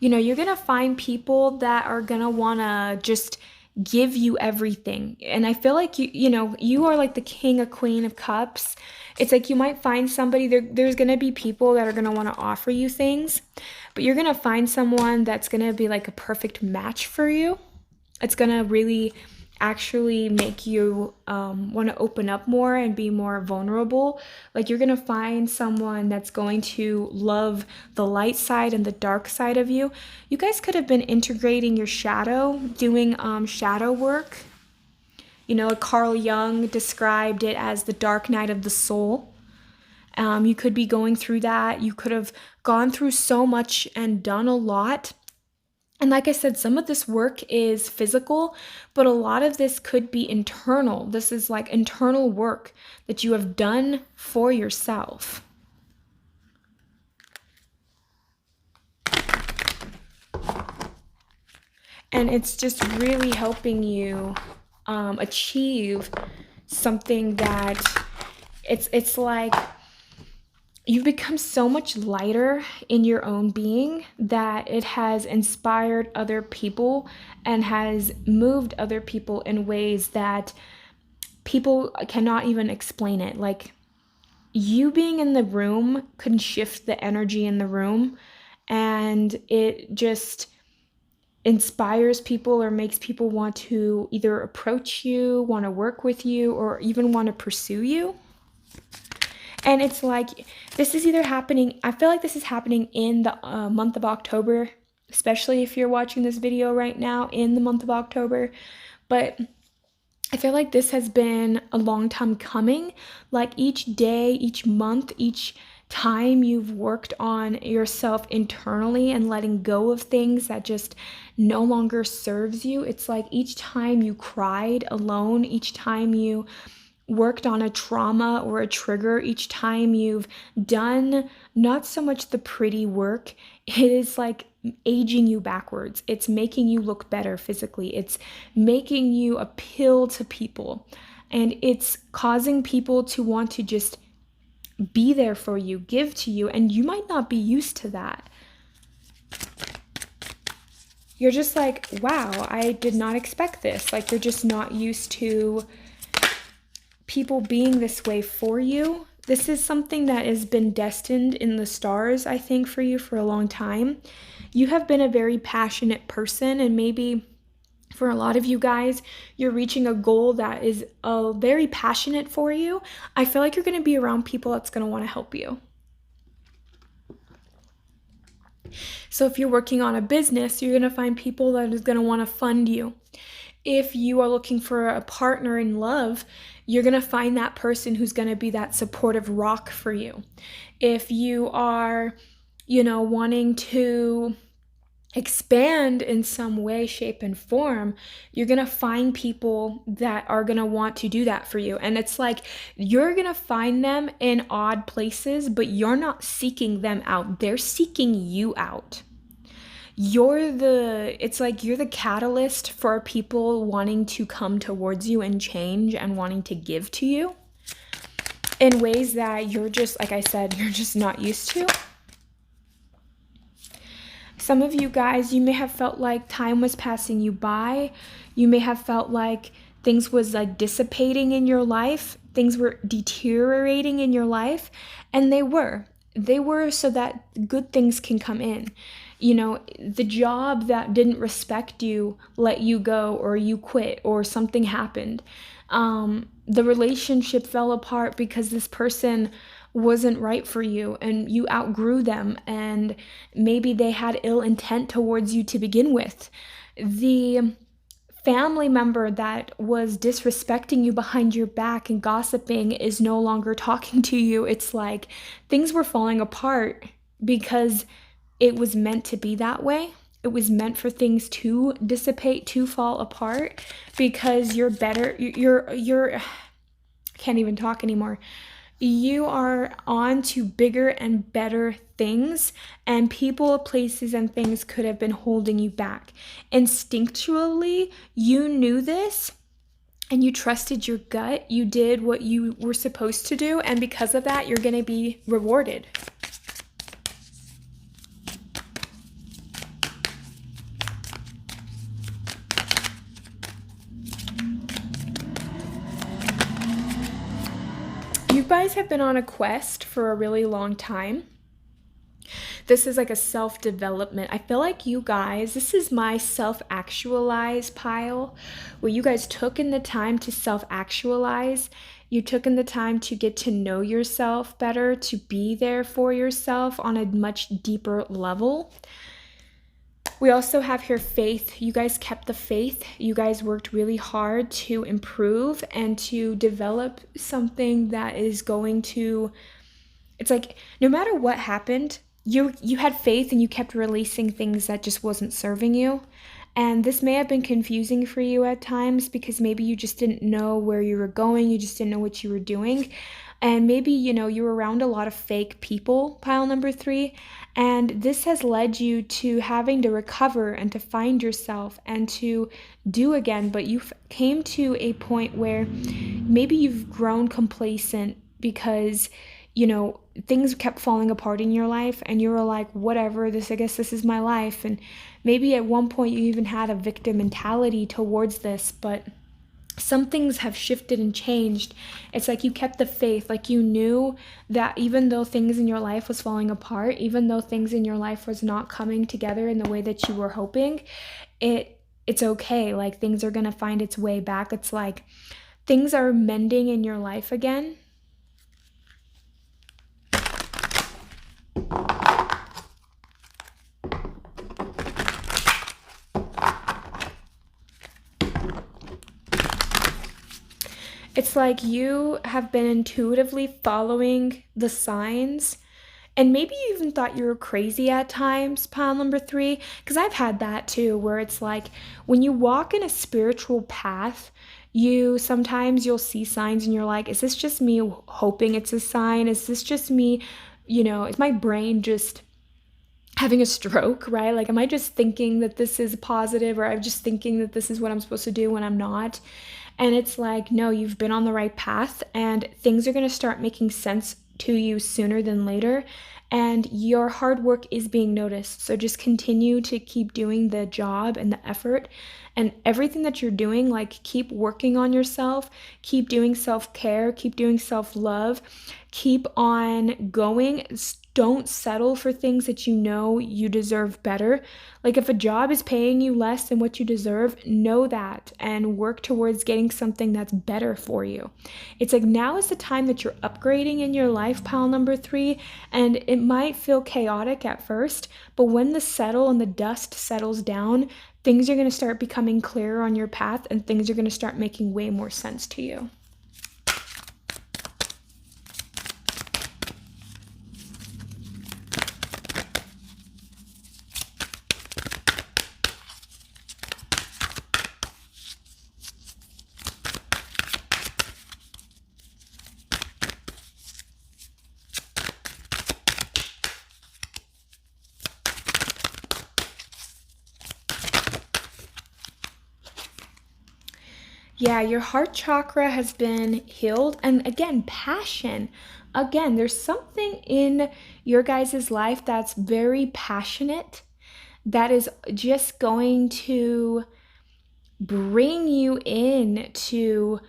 you're going to find people that are going to want to just give you everything. And I feel like you are like the king or queen of cups. It's like you might find somebody there's going to be people that are going to want to offer you things, but you're going to find someone that's going to be like a perfect match for you. It's going to really actually make you want to open up more and be more vulnerable. Like you're going to find someone that's going to love the light side and the dark side of you. You guys could have been integrating your shadow, doing shadow work. Carl Jung described it as the dark night of the soul. You could be going through that. You could have gone through so much and done a lot. And like I said, some of this work is physical, but a lot of this could be internal. This is like internal work that you have done for yourself. And it's just really helping you achieve something that it's like you've become so much lighter in your own being that it has inspired other people and has moved other people in ways that people cannot even explain it. Like you being in the room can shift the energy in the room, and it just inspires people or makes people want to either approach you, want to work with you, or even want to pursue you. And it's like, this is either happening, I feel like this is happening in the month of October, especially if you're watching this video right now in the month of October. But I feel like this has been a long time coming. Like each day, each month, each time you've worked on yourself internally and letting go of things that just no longer serves you. It's like each time you cried alone, each time you worked on a trauma or a trigger, each time you've done not so much the pretty work, it is like aging you backwards. It's making you look better physically. It's making you appeal to people. And it's causing people to want to just be there for you, give to you. And you might not be used to that. You're just like, wow, I did not expect this. Like you're just not used to people being this way for you. This is something that has been destined in the stars, I think, for you for a long time. You have been a very passionate person, and maybe for a lot of you guys, you're reaching a goal that is very passionate for you. I feel like you're going to be around people that's going to want to help you. So if you're working on a business, you're going to find people that is going to want to fund you. If you are looking for a partner in love, you're going to find that person who's going to be that supportive rock for you. If you are, wanting to expand in some way, shape, and form, you're going to find people that are going to want to do that for you. And it's like you're going to find them in odd places, but you're not seeking them out. They're seeking you out. It's like you're the catalyst for people wanting to come towards you and change and wanting to give to you in ways that you're just, like I said, you're just not used to. Some of you guys, you may have felt like time was passing you by. You may have felt like things was like dissipating in your life. Things were deteriorating in your life, and they were so that good things can come in. The job that didn't respect you let you go, or you quit, or something happened. The relationship fell apart because this person wasn't right for you and you outgrew them, and maybe they had ill intent towards you to begin with. The family member that was disrespecting you behind your back and gossiping is no longer talking to you. It's like things were falling apart because it was meant to be that way. It was meant for things to dissipate, to fall apart, because you're better. I can't even talk anymore. You are on to bigger and better things, and people, places, and things could have been holding you back. Instinctually, you knew this, and you trusted your gut. You did what you were supposed to do, and because of that, you're going to be rewarded. You guys have been on a quest for a really long time. This is like a self-development. I feel like you guys, this is my self-actualize pile, where you guys took in the time to self-actualize. You took in the time to get to know yourself better, to be there for yourself on a much deeper level. We also have here faith. You guys kept the faith. You guys worked really hard to improve and to develop something that is going to, it's like no matter what happened, you had faith and you kept releasing things that just wasn't serving you. And this may have been confusing for you at times because maybe you just didn't know where you were going, you just didn't know what you were doing. And maybe, you were around a lot of fake people, pile number 3. And this has led you to having to recover and to find yourself and to do again. But you came to a point where maybe you've grown complacent because things kept falling apart in your life and you were like, whatever, I guess this is my life. And maybe at one point you even had a victim mentality towards this, but some things have shifted and changed. It's like you kept the faith, like you knew that even though things in your life was falling apart, even though things in your life was not coming together in the way that you were hoping, it's okay. Like things are going to find its way back. It's like things are mending in your life again. It's like you have been intuitively following the signs, and maybe you even thought you were crazy at times, pile number 3, because I've had that too, where it's like when you walk in a spiritual path, sometimes you'll see signs and you're like, is this just me hoping it's a sign? Is this just me, is my brain just having a stroke, right? Like, am I just thinking that this is positive, or I'm just thinking that this is what I'm supposed to do when I'm not? And it's like, no, you've been on the right path and things are going to start making sense to you sooner than later. And your hard work is being noticed. So just continue to keep doing the job and the effort and everything that you're doing. Like, keep working on yourself, keep doing self-care, keep doing self-love, keep on going. Don't settle for things that you deserve better. Like if a job is paying you less than what you deserve, know that and work towards getting something that's better for you. It's like now is the time that you're upgrading in your life, pile number 3, and it might feel chaotic at first, but when the dust settles down, things are going to start becoming clearer on your path and things are going to start making way more sense to you. Yeah, your heart chakra has been healed. And again, passion. Again, there's something in your guys' life that's very passionate, that is just going to bring you in to,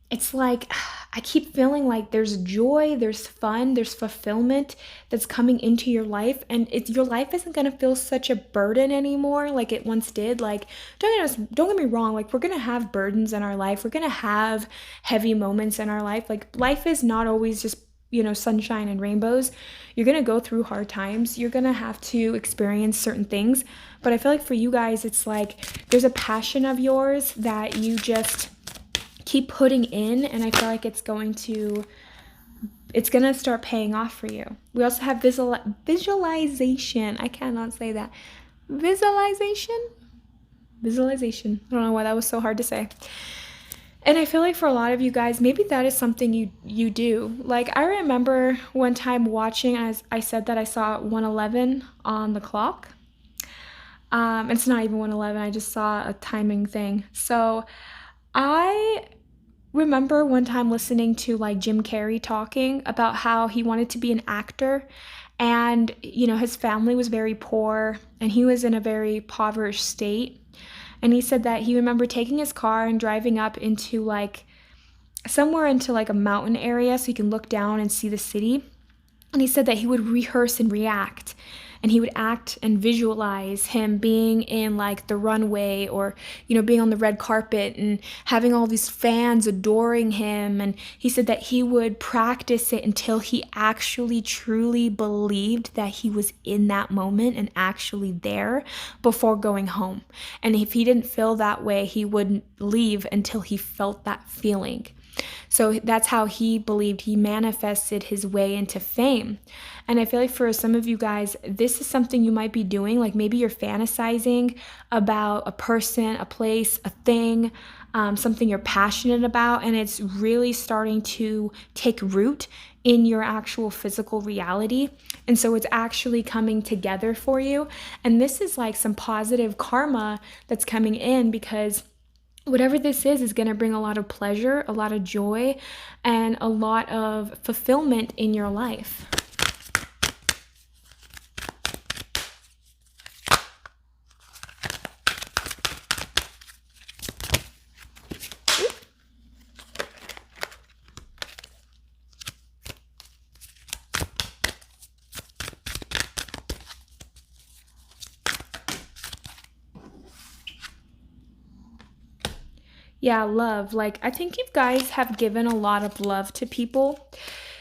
it's like, I keep feeling like there's joy, there's fun, there's fulfillment that's coming into your life, and your life isn't gonna feel such a burden anymore like it once did. Like, don't get me wrong, like we're gonna have burdens in our life, we're gonna have heavy moments in our life. Like life is not always just sunshine and rainbows. You're gonna go through hard times, you're gonna have to experience certain things, but I feel like for you guys, it's like there's a passion of yours that you just keep putting in, and I feel like it's gonna start paying off for you. We also have visualization. I cannot say that. Visualization. I don't know why that was so hard to say. And I feel like for a lot of you guys, maybe that is something you do. Like I remember one time watching, as I said that I saw 111 on the clock. It's not even 111. I just saw a timing thing. So I remember one time listening to like Jim Carrey talking about how he wanted to be an actor, and his family was very poor and he was in a very impoverished state. And he said that he remembered taking his car and driving up into like somewhere into like a mountain area so he can look down and see the city. And he said that he would rehearse and react, and he would act and visualize him being in like the runway, or being on the red carpet and having all these fans adoring him. And he said that he would practice it until he actually truly believed that he was in that moment and actually there before going home. And if he didn't feel that way, he wouldn't leave until he felt that feeling. So that's how he believed he manifested his way into fame. And I feel like for some of you guys, this is something you might be doing. Like maybe you're fantasizing about a person, a place, a thing, something you're passionate about, and it's really starting to take root in your actual physical reality. And so it's actually coming together for you. And this is like some positive karma that's coming in, because whatever this is going to bring a lot of pleasure, a lot of joy, and a lot of fulfillment in your life. Yeah, love. Like, I think you guys have given a lot of love to people.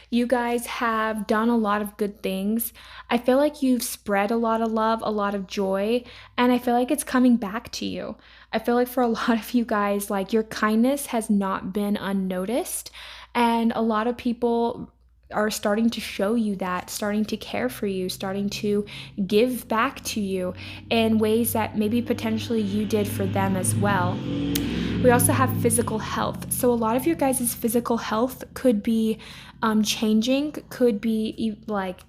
You guys have done a lot of good things. I feel like you've spread a lot of love, a lot of joy, and I feel like it's coming back to you. I feel like for a lot of you guys, like your kindness has not been unnoticed, and a lot of people are starting to show you that, starting to care for you, starting to give back to you in ways that maybe potentially you did for them as well. We also have physical health. So a lot of your guys' physical health could be changing, could be like,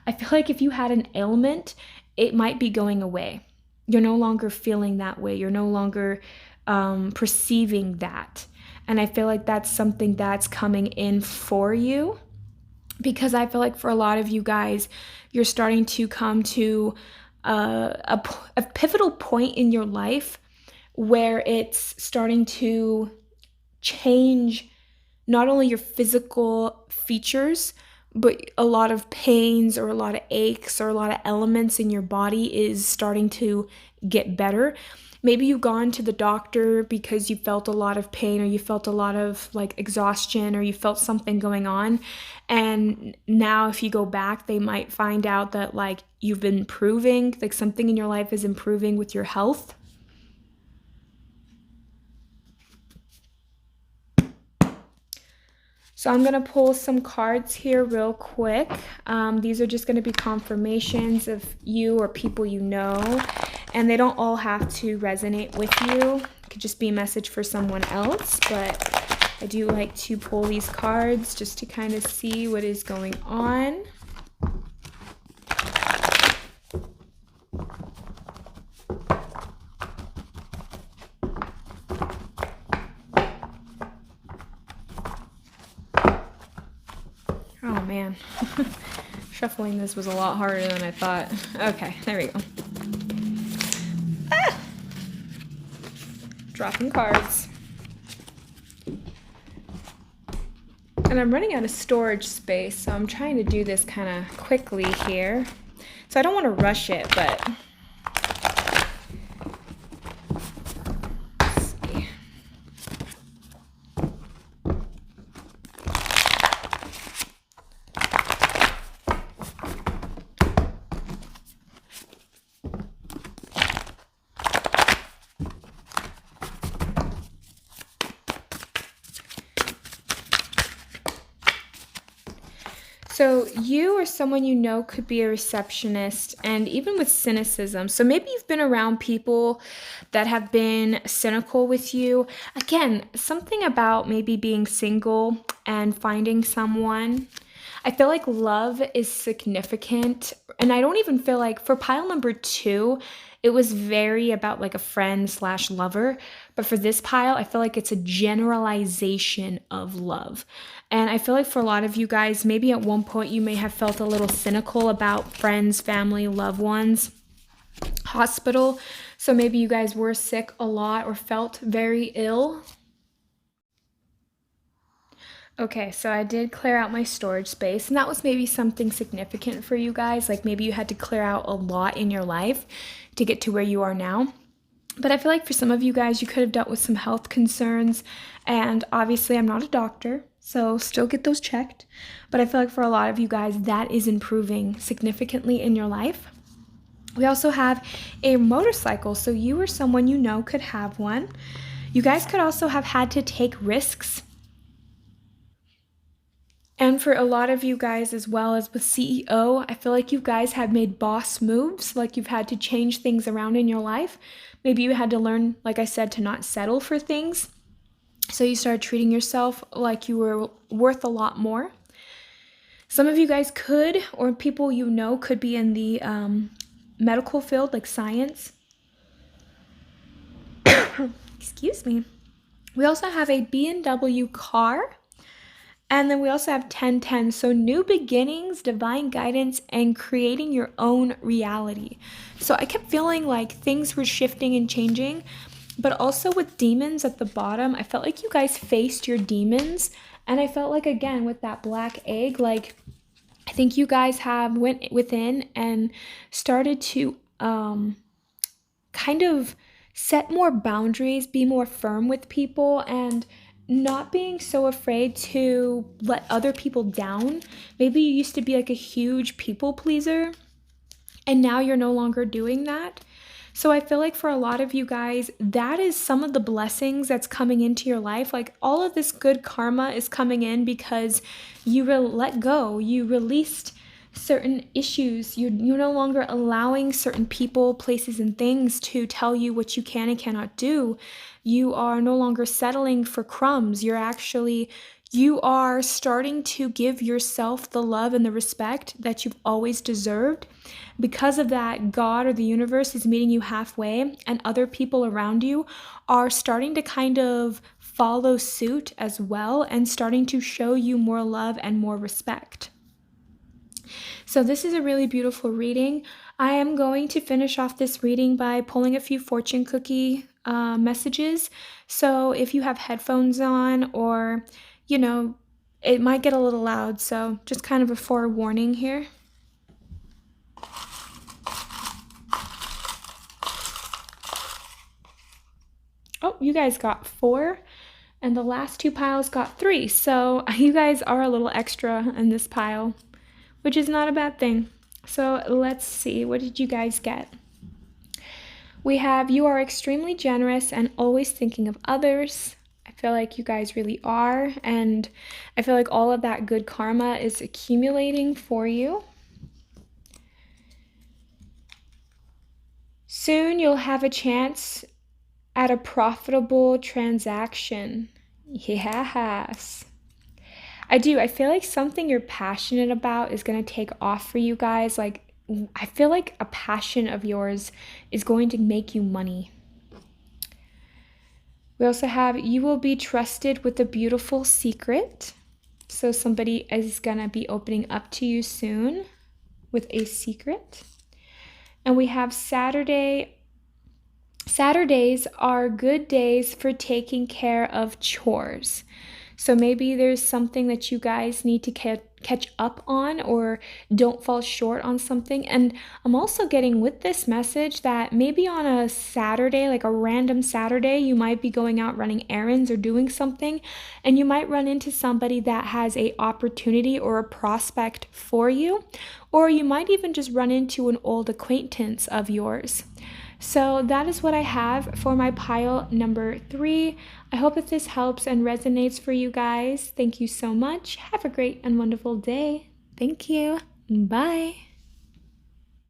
I feel like if you had an ailment, it might be going away. You're no longer feeling that way. You're no longer perceiving that. And I feel like that's something that's coming in for you, because I feel like for a lot of you guys, you're starting to come to a pivotal point in your life where it's starting to change not only your physical features, but a lot of pains or a lot of aches or a lot of elements in your body is starting to get better. Maybe you've gone to the doctor because you felt a lot of pain, or you felt a lot of like exhaustion, or you felt something going on. And now if you go back, they might find out that like you've been improving, like something in your life is improving with your health. So I'm going to pull some cards here real quick. These are just going to be confirmations of you or people you know, and they don't all have to resonate with you. It could just be a message for someone else, but I do like to pull these cards just to kind of see what is going on. Oh man, shuffling this was a lot harder than I thought. Okay, there we go. Ah! Dropping cards. And I'm running out of storage space, so I'm trying to do this kind of quickly here. So I don't want to rush it, but let's see. So you or someone you know could be a receptionist, and even with cynicism. So maybe you've been around people that have been cynical with you. Again, something about maybe being single and finding someone. I feel like love is significant. And I don't even feel like for pile number 2, it was very about like a friend slash lover. But for this pile, I feel like it's a generalization of love. And I feel like for a lot of you guys, maybe at one point you may have felt a little cynical about friends, family, loved ones, hospital. So maybe you guys were sick a lot or felt very ill. Okay, so I did clear out my storage space, and that was maybe something significant for you guys. Like maybe you had to clear out a lot in your life to get to where you are now. But I feel like for some of you guys, you could have dealt with some health concerns. And obviously, I'm not a doctor, so still get those checked. But I feel like for a lot of you guys, that is improving significantly in your life. We also have a motorcycle, so you or someone you know could have one. You guys could also have had to take risks. And for a lot of you guys, as well as with CEO, I feel like you guys have made boss moves, like you've had to change things around in your life. Maybe you had to learn, like I said, to not settle for things. So you started treating yourself like you were worth a lot more. Some of you guys could, or people you know could be in the medical field, like science. Excuse me. We also have a BMW car. And then we also have 1010. So new beginnings, divine guidance, and creating your own reality. So I kept feeling like things were shifting and changing. But also with demons at the bottom, I felt like you guys faced your demons. And I felt like, again, with that black egg, like I think you guys have went within and started to kind of set more boundaries, be more firm with people, and not being so afraid to let other people down. Maybe you used to be like a huge people pleaser, and now you're no longer doing that. So I feel like for a lot of you guys, that is some of the blessings that's coming into your life. Like all of this good karma is coming in because you let go, you released certain issues. You're no longer allowing certain people, places, and things to tell you what you can and cannot do. You are no longer settling for crumbs. You are starting to give yourself the love and the respect that you've always deserved. Because of that, God or the universe is meeting you halfway, and other people around you are starting to kind of follow suit as well and starting to show you more love and more respect. So this is a really beautiful reading. I am going to finish off this reading by pulling a few fortune cookie messages. So if you have headphones on, or, it might get a little loud. So just kind of a forewarning here. Oh, you guys got 4, and the last 2 piles got 3. So you guys are a little extra in this pile, which is not a bad thing. So let's see, what did you guys get? We have, you are extremely generous and always thinking of others. I feel like you guys really are, and I feel like all of that good karma is accumulating for you. Soon you'll have a chance at a profitable transaction. Yes. I feel like something you're passionate about is going to take off for you guys. Like, I feel like a passion of yours is going to make you money. We also have, you will be trusted with a beautiful secret. So somebody is going to be opening up to you soon with a secret. And we have Saturdays are good days for taking care of chores. So maybe there's something that you guys need to catch up on, or don't fall short on something. And I'm also getting with this message that maybe on a Saturday, like a random Saturday, you might be going out running errands or doing something, and you might run into somebody that has a opportunity or a prospect for you, or you might even just run into an old acquaintance of yours. So that is what I have for my pile number 3. I hope that this helps and resonates for you guys. Thank you so much. Have a great and wonderful day. Thank you. Bye.